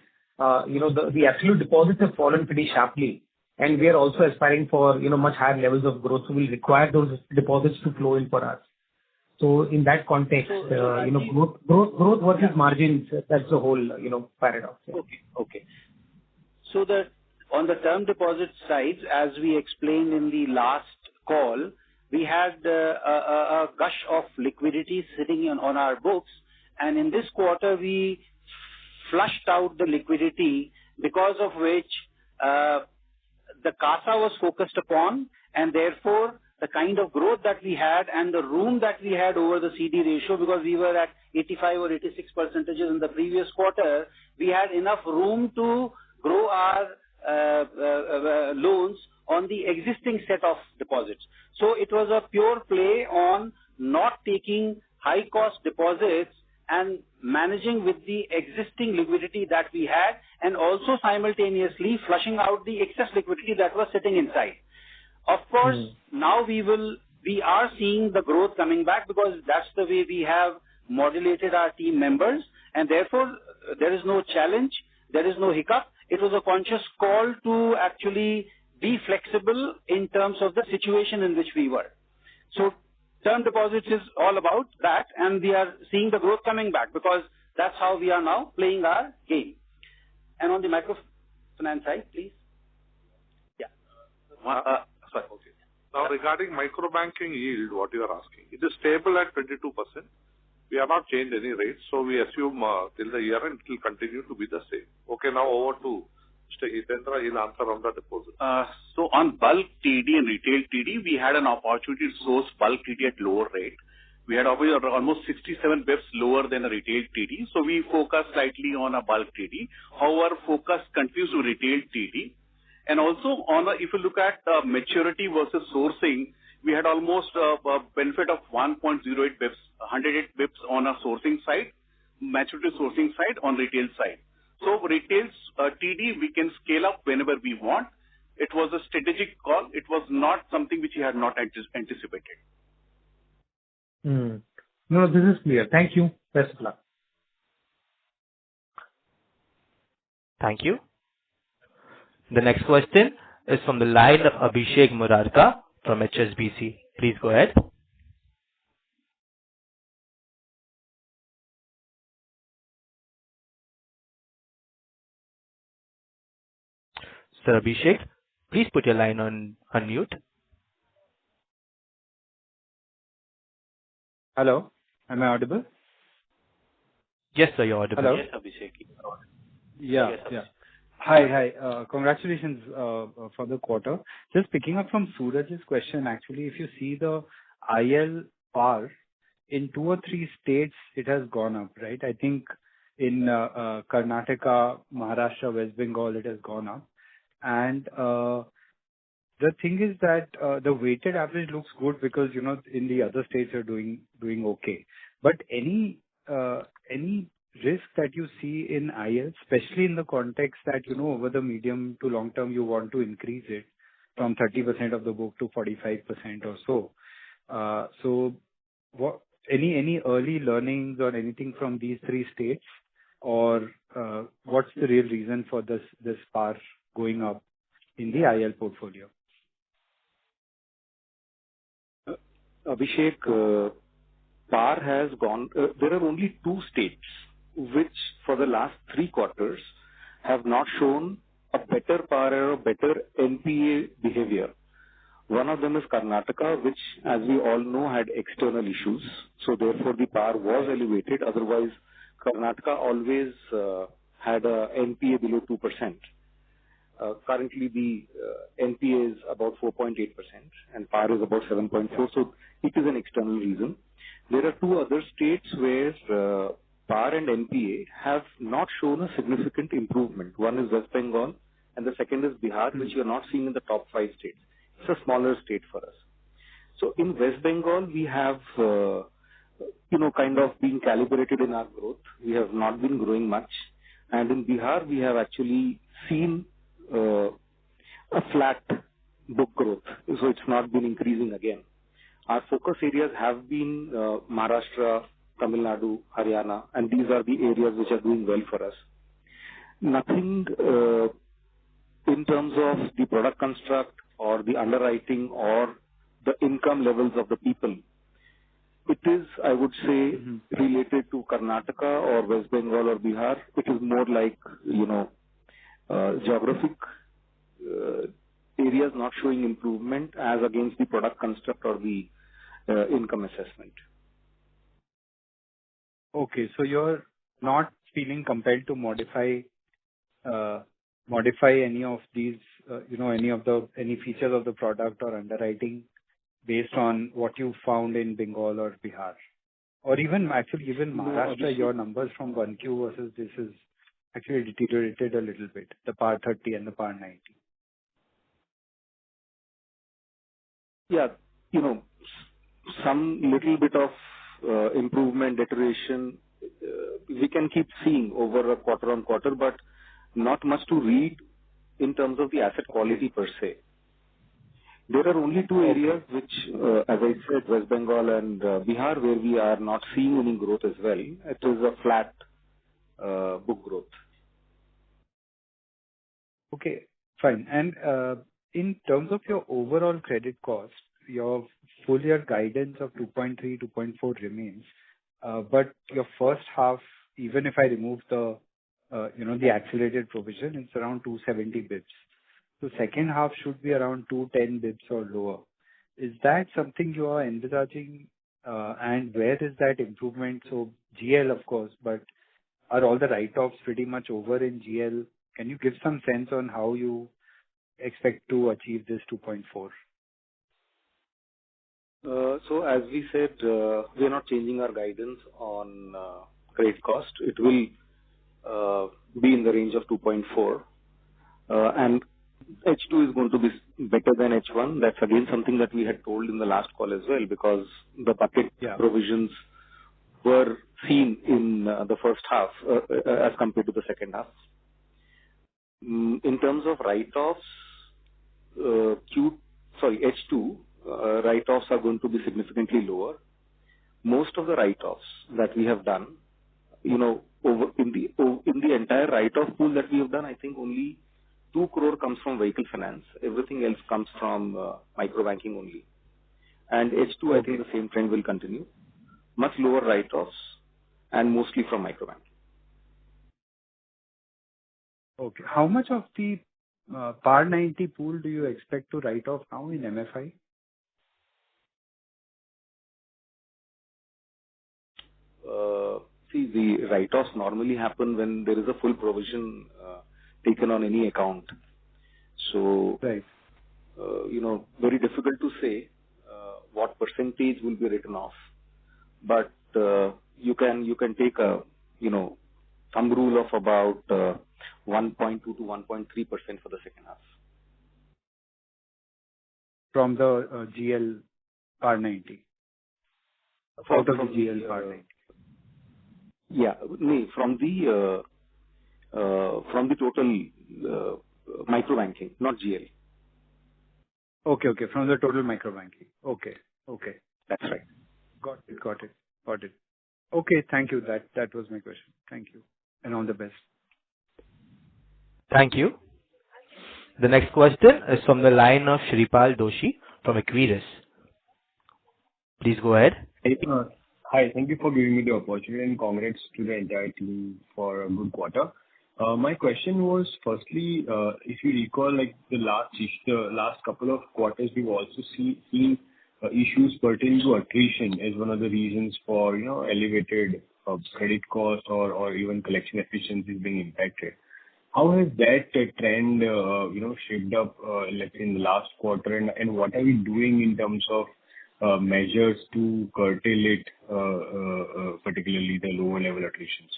absolute deposits have fallen pretty sharply, and we are also aspiring for, much higher levels of growth, so we'll require those deposits to flow in for us. So in that context, growth versus margins, that's the whole, paradox. Yeah. Okay. So on the term deposit side, as we explained in the last call, we had a gush of liquidity sitting on our books, and in this quarter we flushed out the liquidity, because of which the CASA was focused upon, and therefore the kind of growth that we had and the room that we had over the CD ratio, because we were at 85 or 86% in the previous quarter, we had enough room to grow our loans on the existing set of deposits. So it was a pure play on not taking high cost deposits and managing with the existing liquidity that we had, and also simultaneously flushing out the excess liquidity that was sitting inside. Of course, now we are seeing the growth coming back, because that's the way we have modulated our team members, and therefore there is no challenge, there is no hiccup. It was a conscious call to actually be flexible in terms of the situation in which we were. So term deposits is all about that, and we are seeing the growth coming back, because that's how we are now playing our game. And on the microfinance side, please. Yeah. Sorry. Okay. Now regarding micro banking yield, what you are asking, it is stable at 22%. We have not changed any rates, so we assume till the year end it will continue to be the same. Okay, now over to Mr. Hitendra. He'll answer on the deposit. So on bulk TD and retail TD, we had an opportunity to source bulk TD at lower rate. We had almost 67 bips lower than a retail TD, so we focused slightly on a bulk TD. However, focus continues to retail TD. And also if you look at maturity versus sourcing, we had almost a benefit of 1.08 bips, 108 bips on a sourcing side, maturity sourcing side on retail side. So retail TD, we can scale up whenever we want. It was a strategic call. It was not something which we had not anticipated. No, this is clear. Thank you. Best of luck. Thank you. The next question is from the line of Abhishek Murarka from HSBC. Please go ahead. Sir Abhishek, please put your line on unmute. Hello, am I audible? Yes, sir, you're audible. Hello? Yes, Abhishek. Yeah. Hi. Congratulations for the quarter. Just picking up from Suraj's question, actually, if you see the IL PAR in 2 or 3 states, it has gone up, right? I think in Karnataka, Maharashtra, West Bengal, it has gone up. And the thing is that the weighted average looks good because, in the other states are doing okay. But any risk that you see in IL, especially in the context that, over the medium to long term, you want to increase it from 30% of the book to 45% or so. So what, any early learnings or anything from these 3 states, or what's the real reason for this PAR going up in the IL portfolio? Abhishek, PAR has gone. There are only 2 states which, for the last 3 quarters, have not shown a better PAR or a better NPA behavior. One of them is Karnataka, which, as we all know, had external issues. So therefore, the PAR was elevated. Otherwise, Karnataka always had a NPA below 2%. Currently, the NPA is about 4.8% and PAR is about 7.4%. So it is an external reason. There are 2 other states where PAR and NPA have not shown a significant improvement. One is West Bengal and the second is Bihar, which you are not seeing in the top 5 states. It's a smaller state for us. So in West Bengal, we have kind of being calibrated in our growth. We have not been growing much. And in Bihar, we have actually seen a flat book growth. So it's not been increasing again. Our focus areas have been Maharashtra, Tamil Nadu, Haryana, and these are the areas which are doing well for us. Nothing in terms of the product construct or the underwriting or the income levels of the people. It is, I would say, related to Karnataka or West Bengal or Bihar. It is more like, geographic areas not showing improvement as against the product construct or the income assessment. Okay, so you're not feeling compelled to modify any of these, any features of the product or underwriting based on what you found in Bengal or Bihar, or even Maharashtra. Your numbers from 1Q versus this is actually deteriorated a little bit. The PAR 30 and the PAR 90. Yeah, some little bit of improvement, deterioration, we can keep seeing over a quarter on quarter, but not much to read in terms of the asset quality per se. There are only two areas which, as I said, West Bengal and Bihar, where we are not seeing any growth as well. It is a flat book growth. Okay, fine. And in terms of your overall credit cost, your full year guidance of 2.3, 2.4 remains. But your first half, even if I remove the, the accelerated provision, it's around 270 bits. So second half should be around 210 bits or lower. Is that something you are envisaging? And where is that improvement? So GL, of course, but are all the write-offs pretty much over in GL? Can you give some sense on how you expect to achieve this 2.4? So as we said, we are not changing our guidance on credit cost. It will be in the range of 2.4. And H2 is going to be better than H1. That's again something that we had told in the last call as well, because the bucket provisions were seen in the first half as compared to the second half. In terms of write-offs, H2 write-offs are going to be significantly lower. Most of the write-offs that we have done, over in the entire write-off pool that we have done, I think only 2 crore comes from vehicle finance. Everything else comes from micro-banking only. And H2, I think the same trend will continue. Much lower write-offs and mostly from micro-banking. Okay. How much of the PAR 90 pool do you expect to write off now in MFI? See, the write-offs normally happen when there is a full provision taken on any account. So, right. Very difficult to say what percentage will be written off. But you can take a thumb rule of about 1.2 to 1.3% for the second half. From the GL PAR 90. Out of the GL PAR 90. Yeah, from the total micro-banking, not GL. Okay, from the total micro-banking. Okay. That's right. Got it. Okay, thank you. That was my question. Thank you. And all the best. Thank you. The next question is from the line of Shripal Doshi from Equirus. Please go ahead. Hi, thank you for giving me the opportunity and congrats to the entire team for a good quarter. My question was, firstly, if you recall, like the last couple of quarters, we've also seen issues pertaining to attrition as one of the reasons for elevated credit cost or even collection efficiencies being impacted. How has that trend shaped up, let's say in the last quarter, and what are we doing in terms of measures to curtail it, particularly the lower level attritions?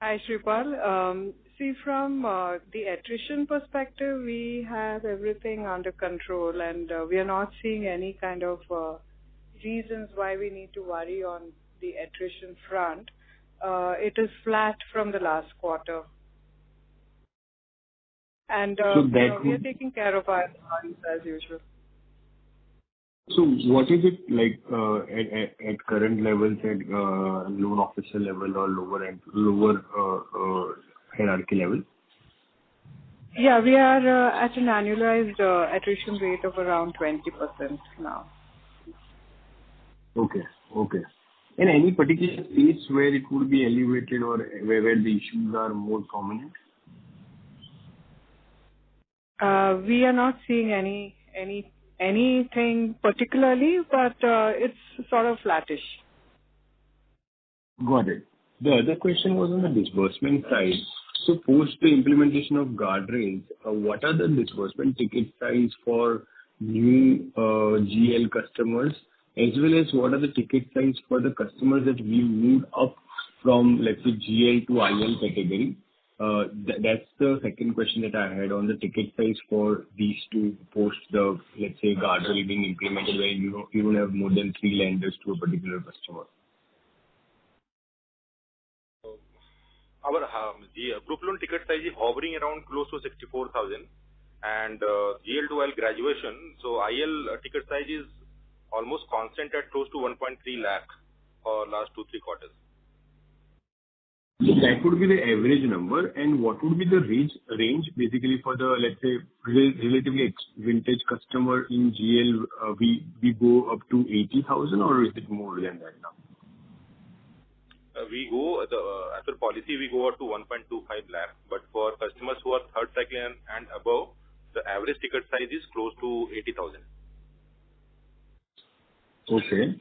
Hi, Shripal. See, from the attrition perspective, we have everything under control, and we are not seeing any kind of reasons why we need to worry on the attrition front. It is flat from the last quarter. And we are taking care of our employees as usual. So what is it like at current levels at loan officer level or lower hierarchy level? Yeah, we are at an annualized attrition rate of around 20% now. Okay. And any particular states where it would be elevated or where the issues are more prominent? We are not seeing anything particularly, but it's sort of flattish. Got it. The other question was on the disbursement side. So post the implementation of guardrails, what are the disbursement ticket size for new GL customers, as well as what are the ticket size for the customers that we moved up from, let's say, GL to IL category? That's the second question that I had on the ticket size for these two post the, let's say, guardrail being implemented, where you don't have more than 3 lenders to a particular customer. Our group loan ticket size is hovering around close to 64,000, and GL to IL graduation. So IL ticket size is almost constant at close to 1.3 lakh for last 2-3 quarters. So that would be the average number, and what would be the range basically for the, let's say, relatively vintage customer in GL? We go up to 80,000, or is it more than that now? We go as per policy, we go up to 1.25 lakh, but for customers who are third cycle and above, the average ticket size is close to 80,000. Okay,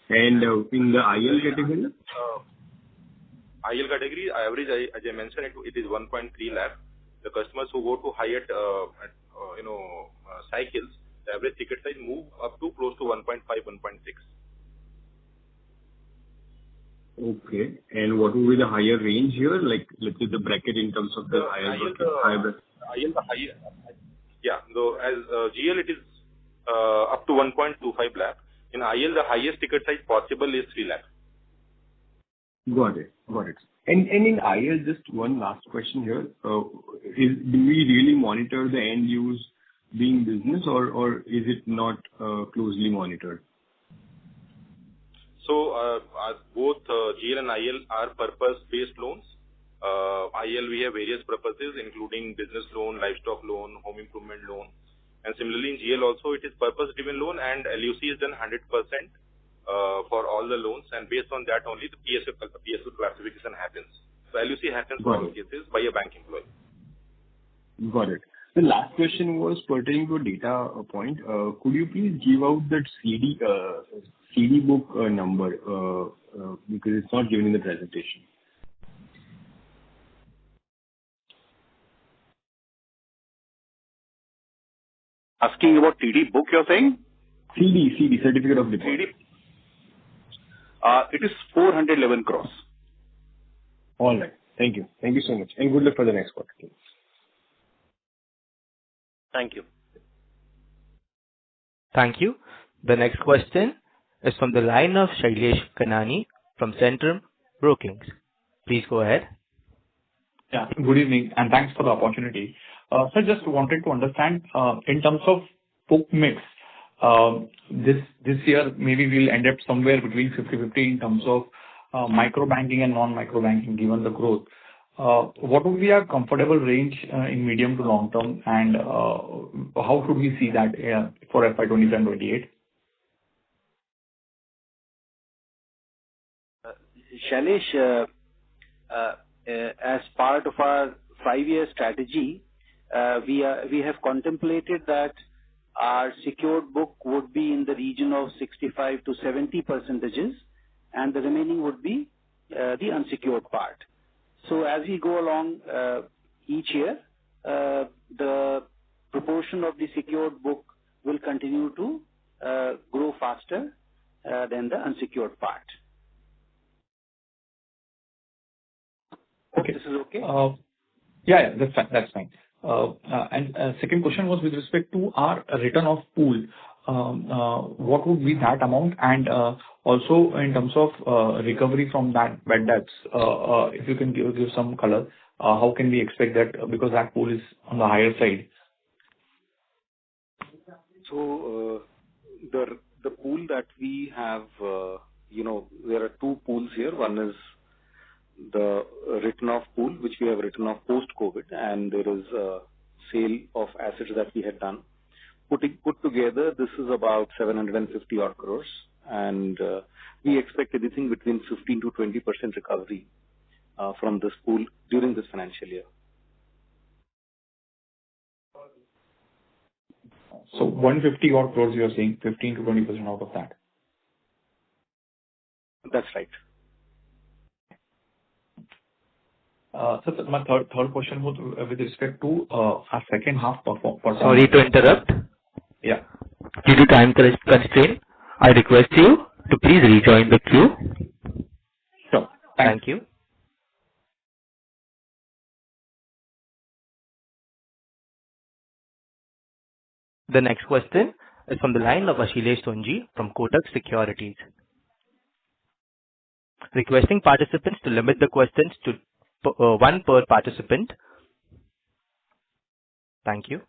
and in the IL category? IL category, average, as I mentioned, it is 1.3 lakh. The customers who go to higher, cycles, the average ticket size move up to close to 1.5, 1.6. Okay, and what will be the higher range here? Like, let's say the bracket in terms of the IL bracket. IL the higher. Yeah, so as GL it is up to 1.25 lakh. In IL, the highest ticket size possible is 3 lakh. Got it. And in IL, just one last question here. Do we really monitor the end use being business, or is it not closely monitored? So both GL and IL are purpose-based loans. IL, we have various purposes, including business loan, livestock loan, home improvement loan. And similarly, in GL also, it is purpose-driven loan, and LUC is done 100% for all the loans, and based on that only the PSL classification happens. So LUC happens for all cases by a bank employee. Got it. The last question was pertaining to a data point. Could you please give out that CD book number because it's not given in the presentation. Asking about TD book, you're saying? CD, certificate of deposit. It is 411 crores. All right. Thank you. Thank you so much. And good luck for the next quarter. Thank you. Thank you. The next question is from the line of Shailesh Kanani from Centrum Broking. Please go ahead. Yeah, good evening, and thanks for the opportunity. So just wanted to understand, in terms of book mix, this year, maybe we'll end up somewhere between 50-50 in terms of micro banking and non-micro banking, given the growth. What would be a comfortable range in medium to long term, and how should we see that for FY'27-'28? Shailesh, as part of our 5-year strategy, we have contemplated that our secured book would be in the region of 65 to 70%, and the remaining would be the unsecured part. So as we go along each year, the proportion of the secured book will continue to grow faster than the unsecured part. Okay. This is okay? Yeah, that's fine. And second question was with respect to our return of pool. what would be that amount? And also in terms of recovery from that bad debts, if you can give some color, how can we expect that, because that pool is on the higher side? So the pool that we have, there are two pools here. One is the written off pool, which we have written off post-COVID, and there is a sale of assets that we had done. Put together, this is about 750 odd crores, and we expect anything between 15 to 20% recovery from this pool during this financial year. So 150 odd crores, you're saying 15 to 20% out of that? That's right. So my third question was with respect to our second half performance. Sorry to interrupt. Yeah. Due to time constraint, I request you to please rejoin the queue. Sure. Thank you. The next question is from the line of Ashilesh Sonji from Kotak Securities. Requesting participants to limit the questions to one per participant. Thank you.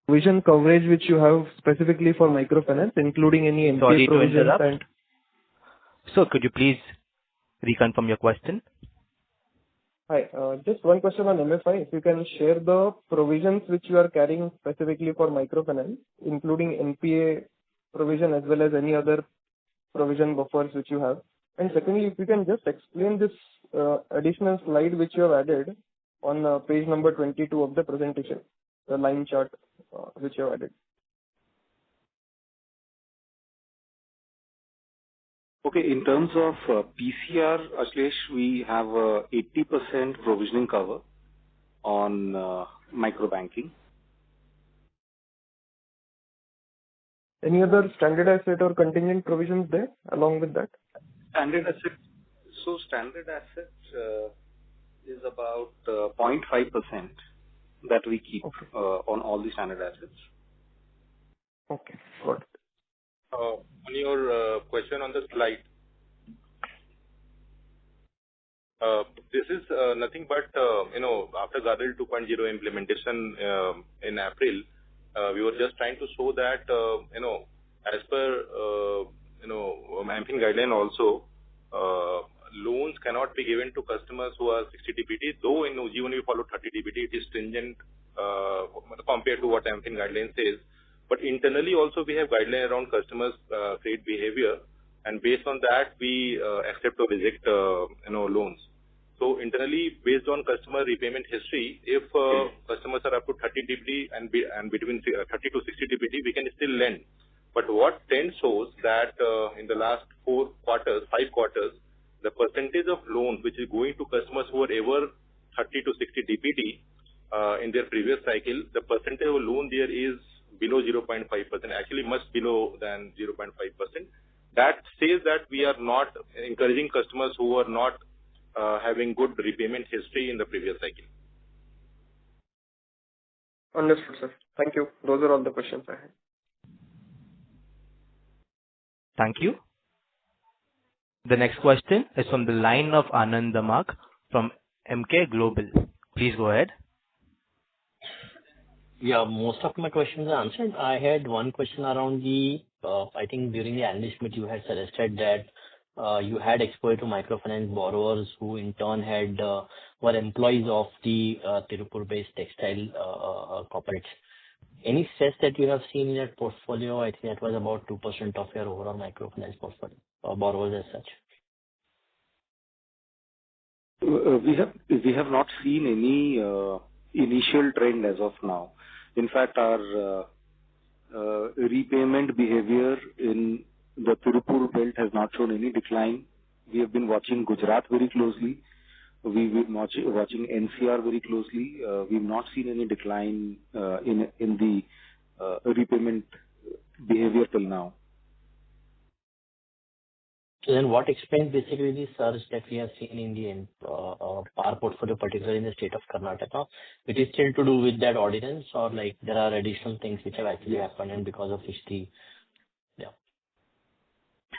Provision coverage which you have specifically for microfinance, including any NPA Sorry to provisions interrupt. and... So could you please reconfirm your question? Hi, just one question on MFI. If you can share the provisions which you are carrying specifically for microfinance, including NPA provision as well as any other provision buffers which you have. And secondly, if you can just explain this additional slide which you have added on page number 22 of the presentation, the line chart which you have added. Okay, in terms of PCR, Ashlesh, we have 80% provisioning cover on micro banking. Any other standard asset or contingent provisions there along with that? Standard asset. So standard asset is about 0.5% that we keep on all the standard assets. Okay, got it. On your question on the slide, this is nothing but, after Gadel 2.0 implementation in April, we were just trying to show that, as per, MFIN guideline also, loans cannot be given to customers who are 60 DPD, though in Ujjivan we follow 30 DPD, it is stringent compared to what MFIN guideline says. But internally also we have guideline around customers' credit behavior, and based on that we accept or reject loans. So internally, based on customer repayment history, if customers are up to 30 DPD and between 30 to 60 DPD, we can still lend. But what trend shows that in the last 5 quarters, the percentage of loans which is going to customers who are ever 30 to 60 DPD in their previous cycle, the percentage of loan there is below 0.5%, actually much below than 0.5%. That says that we are not encouraging customers who are not having good repayment history in the previous cycle. Understood, sir. Thank you. Those are all the questions I had. Thank you. The next question is from the line of Anand Damak from MK Global. Please go ahead. Yeah, most of my questions are answered. I had one question around the, I think during the analyst meet you had suggested that you had exposure to microfinance borrowers who in turn had were employees of the Tirupur-based textile corporates. Any stress that you have seen in that portfolio? I think that was about 2% of your overall microfinance portfolio, borrowers as such. We have not seen any initial trend as of now. In fact, our repayment behavior in the Tirupur belt has not shown any decline. We have been watching Gujarat very closely. We've been watching NCR very closely. We've not seen any decline in the repayment behavior till now. So then what explains basically the surge that we have seen in the PAR portfolio, particularly in the state of Karnataka? It is still to do with that ordinance, or like there are additional things which have actually happened and because of which the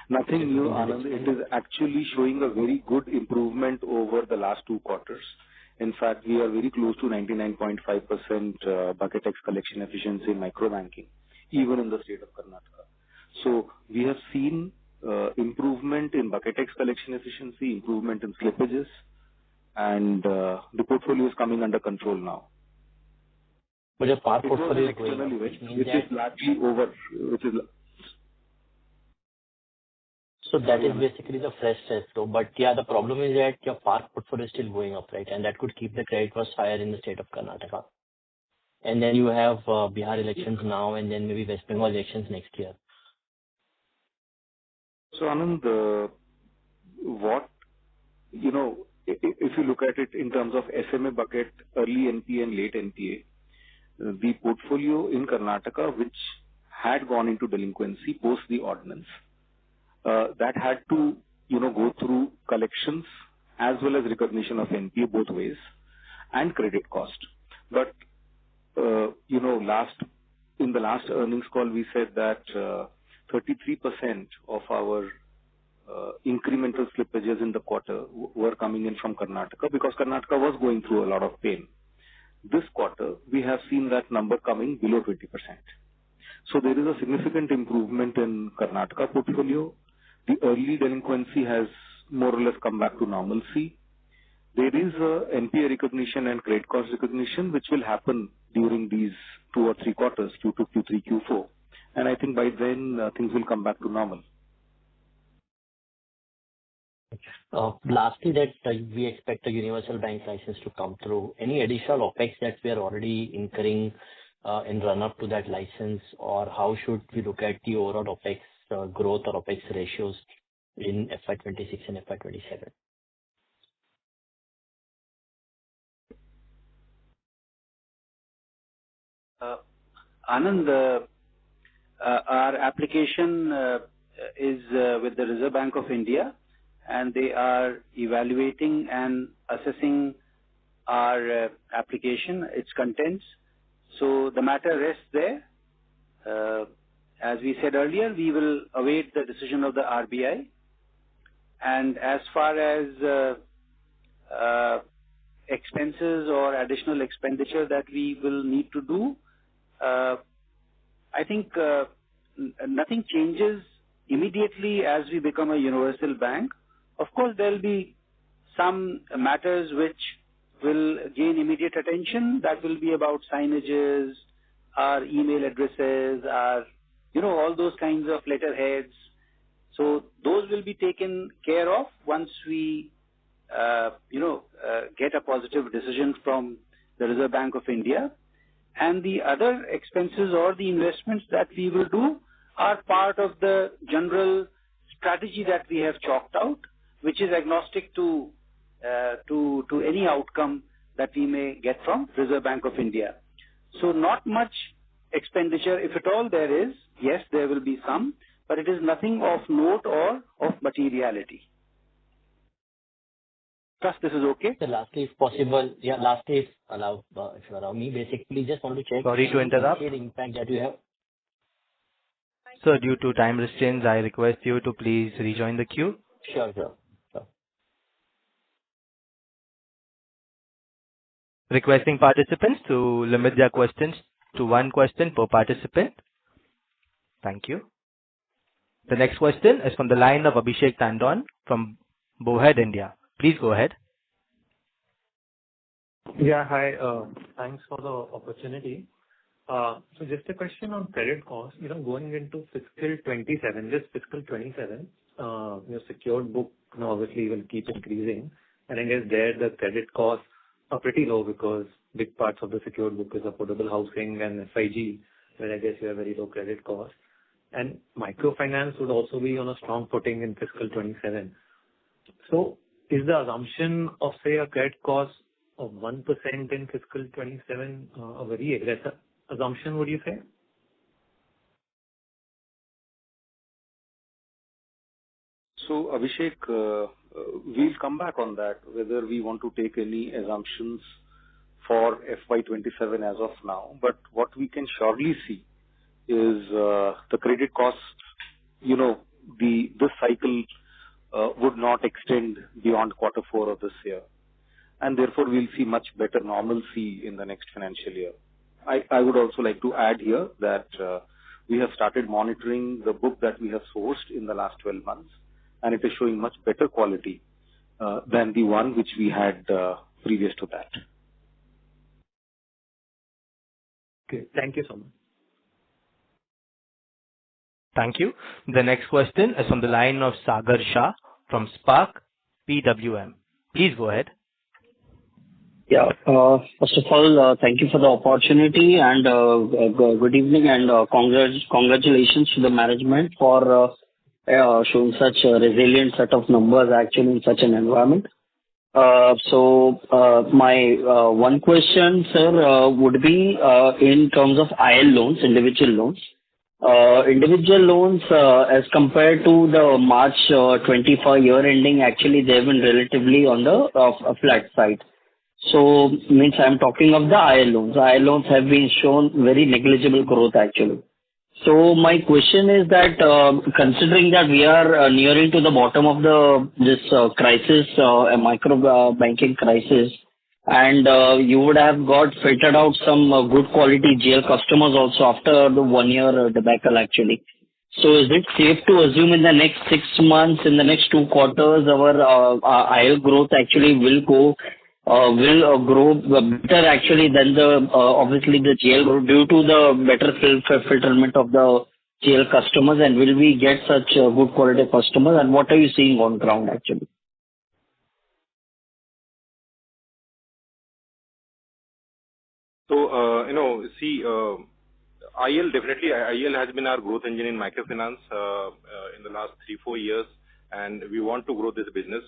Nothing new, Anand. It is actually showing a very good improvement over the last 2 quarters. In fact, we are very close to 99.5% bucket X collection efficiency in micro banking, even in the state of Karnataka. So we have seen improvement in bucket X collection efficiency, improvement in slippages, and the portfolio is coming under control now. But your PAR It was portfolio an is going external up, which event, means which that is largely over, so that is basically the fresh stress flow. But yeah, the problem is that your PAR portfolio is still going up, right? And that could keep the credit cost higher in the state of Karnataka. And then you have Bihar elections now, and then maybe West Bengal elections next year. So Anand, if you look at it in terms of SMA bucket, early NPA and late NPA, the portfolio in Karnataka, which had gone into delinquency post the ordinance, that had to, go through collections as well as recognition of NPA both ways and credit cost. But, in the last earnings call, we said that 33% of our incremental slippages in the quarter were coming in from Karnataka because Karnataka was going through a lot of pain. This quarter, we have seen that number coming below 20%. So there is a significant improvement in Karnataka portfolio. The early delinquency has more or less come back to normalcy. There is a NPA recognition and credit cost recognition which will happen during these 2 or 3 quarters, Q2, Q3, Q4. And I think by then things will come back to normal. Lastly, that we expect a universal bank license to come through. Any additional OPEX that we are already incurring in run-up to that license, or how should we look at the overall OPEX growth or OPEX ratios in FY'26 and FY'27? Anand, our application is with the Reserve Bank of India, and they are evaluating and assessing our application, its contents. So the matter rests there. As we said earlier, we will await the decision of the RBI. And as far as expenses or additional expenditure that we will need to do, I think nothing changes immediately as we become a universal bank. Of course, there will be some matters which will gain immediate attention. That will be about signages, our email addresses, our, all those kinds of letterheads. So those will be taken care of once we, get a positive decision from the Reserve Bank of India. And the other expenses or the investments that we will do are part of the general strategy that we have chalked out, which is agnostic to any outcome that we may get from Reserve Bank of India. So not much expenditure, if at all there is. Yes, there will be some, but it is nothing of note or of materiality. Trust this is okay. So lastly, if possible, if you allow me, basically just want to check. Sorry to interrupt. The impact that you have. So due to time restraints, I request you to please rejoin the queue. Sure. Requesting participants to limit their questions to 1 question per participant. Thank you. The next question is from the line of Abhishek Tandon from Bowhead, India. Please go ahead. Yeah, hi. Thanks for the opportunity. So just a question on credit costs. Going into fiscal 27, your secured book obviously will keep increasing. And I guess there the credit costs are pretty low because big parts of the secured book is affordable housing and FIG, where I guess you have very low credit costs. And microfinance would also be on a strong footing in fiscal 27. So is the assumption of, say, a credit cost of 1% in fiscal 27 a very aggressive assumption, would you say? So, Abhishek, we'll come back on that, whether we want to take any assumptions for FY'27 as of now. But what we can surely see is the credit costs, this cycle would not extend beyond Q4 of this year. And therefore, we'll see much better normalcy in the next financial year. I would also like to add here that we have started monitoring the book that we have sourced in the last 12 months, and it is showing much better quality than the one which we had previous to that. Okay. Thank you so much. Thank you. The next question is from the line of Sagar Shah from Spark PWM. Please go ahead. Yeah. First of all, thank you for the opportunity and good evening and congratulations to the management for showing such a resilient set of numbers actually in such an environment. So my one question, sir, would be in terms of IL loans, individual loans. Individual loans as compared to the March 25 year ending, actually they have been relatively on the flat side. So means I'm talking of the IL loans. IL loans have been shown very negligible growth actually. So my question is that considering that we are nearing to the bottom of this crisis, a micro banking crisis, and you would have got filtered out some good quality GL customers also after the 1 year debacle actually. So is it safe to assume in the next 6 months, in the next 2 quarters, our IL growth actually will grow better actually than the obviously the GL growth due to the better filterment of the GL customers, and will we get such good quality customers, and what are you seeing on ground actually? So, IL definitely, IL has been our growth engine in microfinance in the last 3-4 years, and we want to grow this business.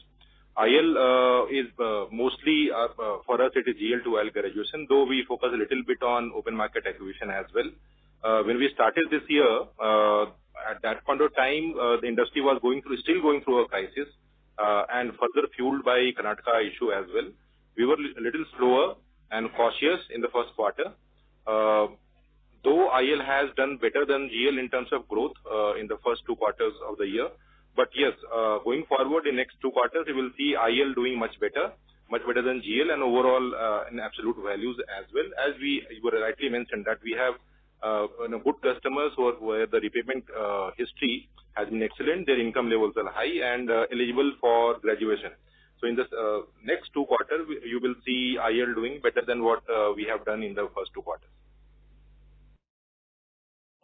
IL is mostly, for us, it is GL to IL graduation, though we focus a little bit on open market acquisition as well. When we started this year, at that point of time, the industry was still going through a crisis, and further fueled by Karnataka issue as well. We were a little slower and cautious in the first quarter. Though IL has done better than GL in terms of growth in the first 2 quarters of the year. But yes, going forward in next 2 quarters, we will see IL doing much better than GL and overall in absolute values as well. As you rightly mentioned that we have good customers where the repayment history has been excellent, their income levels are high and eligible for graduation. So in this next 2 quarters, you will see IL doing better than what we have done in the first 2 quarters.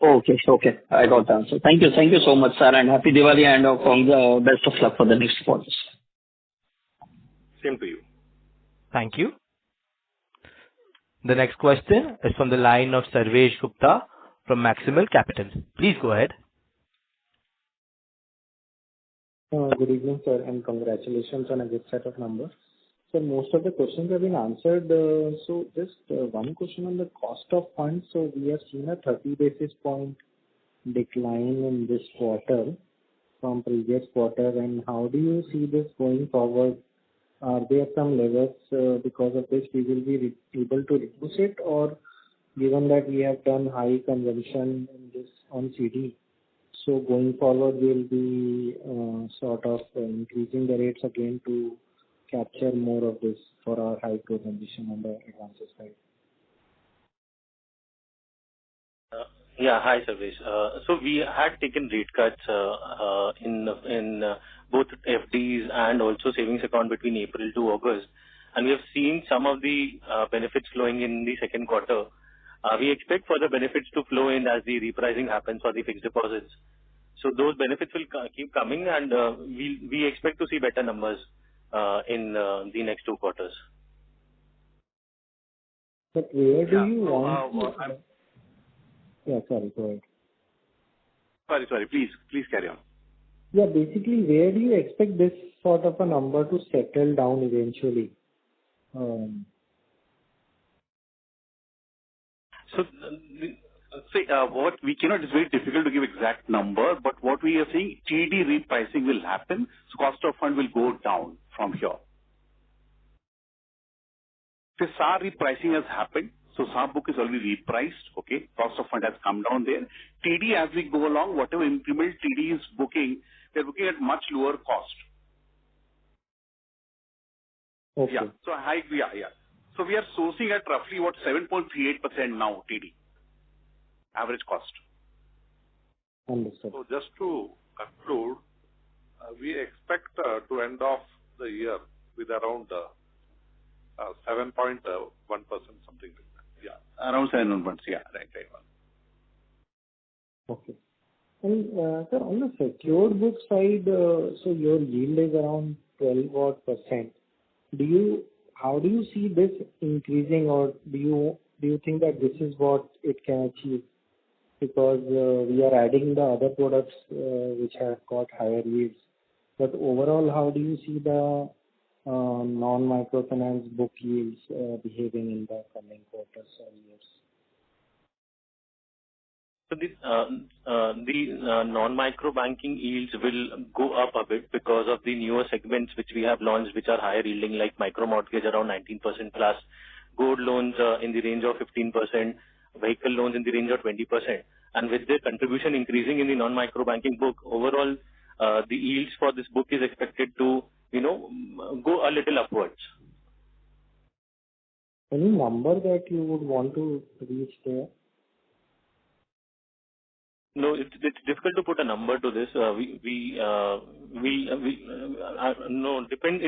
Okay. I got the answer. Thank you so much, sir, and happy Diwali and all the best of luck for the next quarters. Same to you. Thank you. The next question is from the line of Sarvesh Gupta from Maximal Capital. Please go ahead. Good evening, sir, and congratulations on a good set of numbers. So most of the questions have been answered. So just one question on the cost of funds. So we have seen a 30 basis point decline in this quarter from previous quarter. And how do you see this going forward? Are there some levels because of which we will be able to reduce it, or given that we have done high consumption in this on CD, so going forward we'll be sort of increasing the rates again to capture more of this for our high growth ambition on the advances side? Yeah, hi Sarvesh. So we had taken rate cuts in both FDs and also savings account between April to August, and we have seen some of the benefits flowing in the second quarter. We expect further benefits to flow in as the repricing happens for the fixed deposits. So those benefits will keep coming, and we expect to see better numbers in the next 2 quarters. But where do you want to... Yeah, sorry, go ahead. Sorry, please carry on. Yeah, basically, where do you expect this sort of a number to settle down eventually? So what we cannot, it's very difficult to give exact number, but what we are saying, TD repricing will happen, so cost of fund will go down from here. The SAR repricing has happened, so SAR book is already repriced, okay? Cost of fund has come down there. TD, as we go along, whatever incremental TD is booking, they're booking at much lower cost. Okay. Yeah. So So we are sourcing at roughly what 7.38% now, TD, average cost. Understood. So just to conclude, we expect to end off the year with around 7.1%, something like that. Yeah. Around 7.1%. Yeah, right. Okay. And sir, on the secured book side, so your yield is around 12%. How do you see this increasing, or do you think that this is what it can achieve? Because we are adding the other products which have got higher yields. But overall, how do you see the non-microfinance book yields behaving in the coming quarters or years? So the non-micro banking yields will go up a bit because of the newer segments which we have launched, which are higher yielding, like micro mortgage around 19% plus, gold loans in the range of 15%, vehicle loans in the range of 20%. And with the contribution increasing in the non-micro banking book, overall the yields for this book is expected to go a little upwards. Any number that you would want to reach there? No, it's difficult to put a number to this. No, it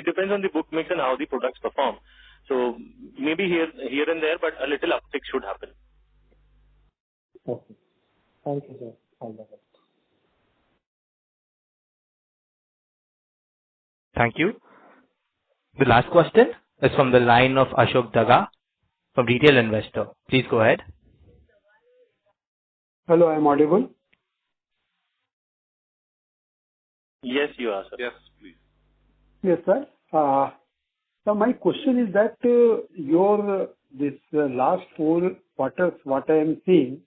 depends on the book mix and how the products perform. So maybe here and there, but a little uptick should happen. Okay. Thank you, sir. All the best. Thank you. The last question is from the line of Ashok Daga from Retail Investor. Please go ahead. Hello, I'm audible? Yes, you are, sir. Yes, please. Yes, sir. So my question is that this last 4 quarters, what I am seeing,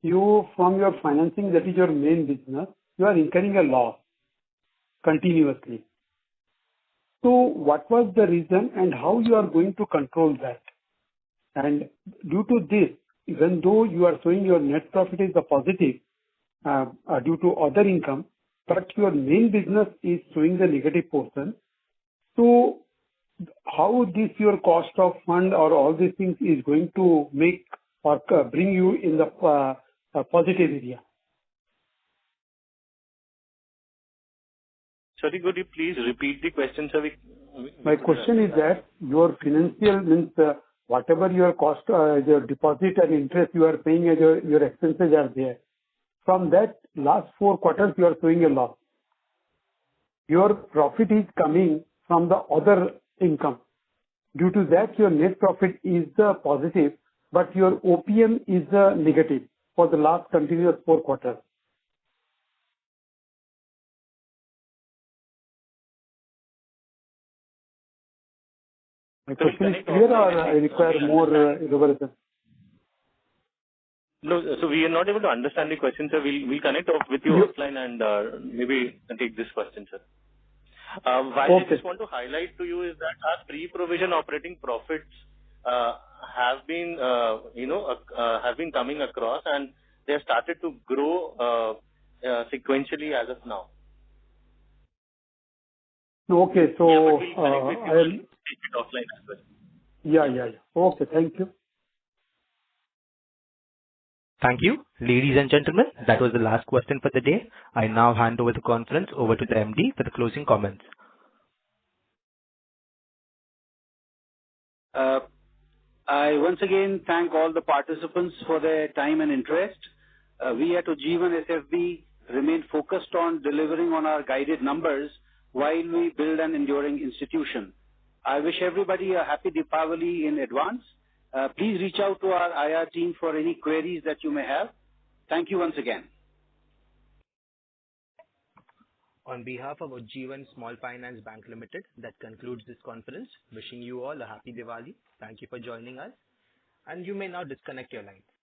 from your financing, that is your main business, you are incurring a loss continuously. So what was the reason and how you are going to control that? And due to this, even though you are showing your net profit is a positive due to other income, but your main business is showing the negative portion. So how this your cost of fund or all these things is going to make or bring you in the positive area? Sorry, could you please repeat the question, sir? My question is that your financial means whatever your cost, your deposit and interest you are paying as your expenses are there. From that last 4 quarters you are showing a loss. Your profit is coming from the other income. Due to that your net profit is the positive, but your OPM is the negative for the last continuous 4 quarters. My question is clear or I require more elaboration? No, so we are not able to understand the question, sir. We'll connect off with you offline and maybe take this question, sir. What I just want to highlight to you is that our pre-provision operating profits have been coming across, and they have started to grow sequentially as of now. Okay, so we'll take it offline as well. Yeah. Okay, thank you. Thank you. Ladies and gentlemen, that was the last question for the day. I now hand over the conference over to the MD for the closing comments. I once again thank all the participants for their time and interest. We at Ujjivan SFB remain focused on delivering on our guided numbers while we build an enduring institution. I wish everybody a happy Deepavali in advance. Please reach out to our IR team for any queries that you may have. Thank you once again. On behalf of Ujjivan Small Finance Bank Limited, that concludes this conference. Wishing you all a happy Diwali. Thank you for joining us, and you may now disconnect your line.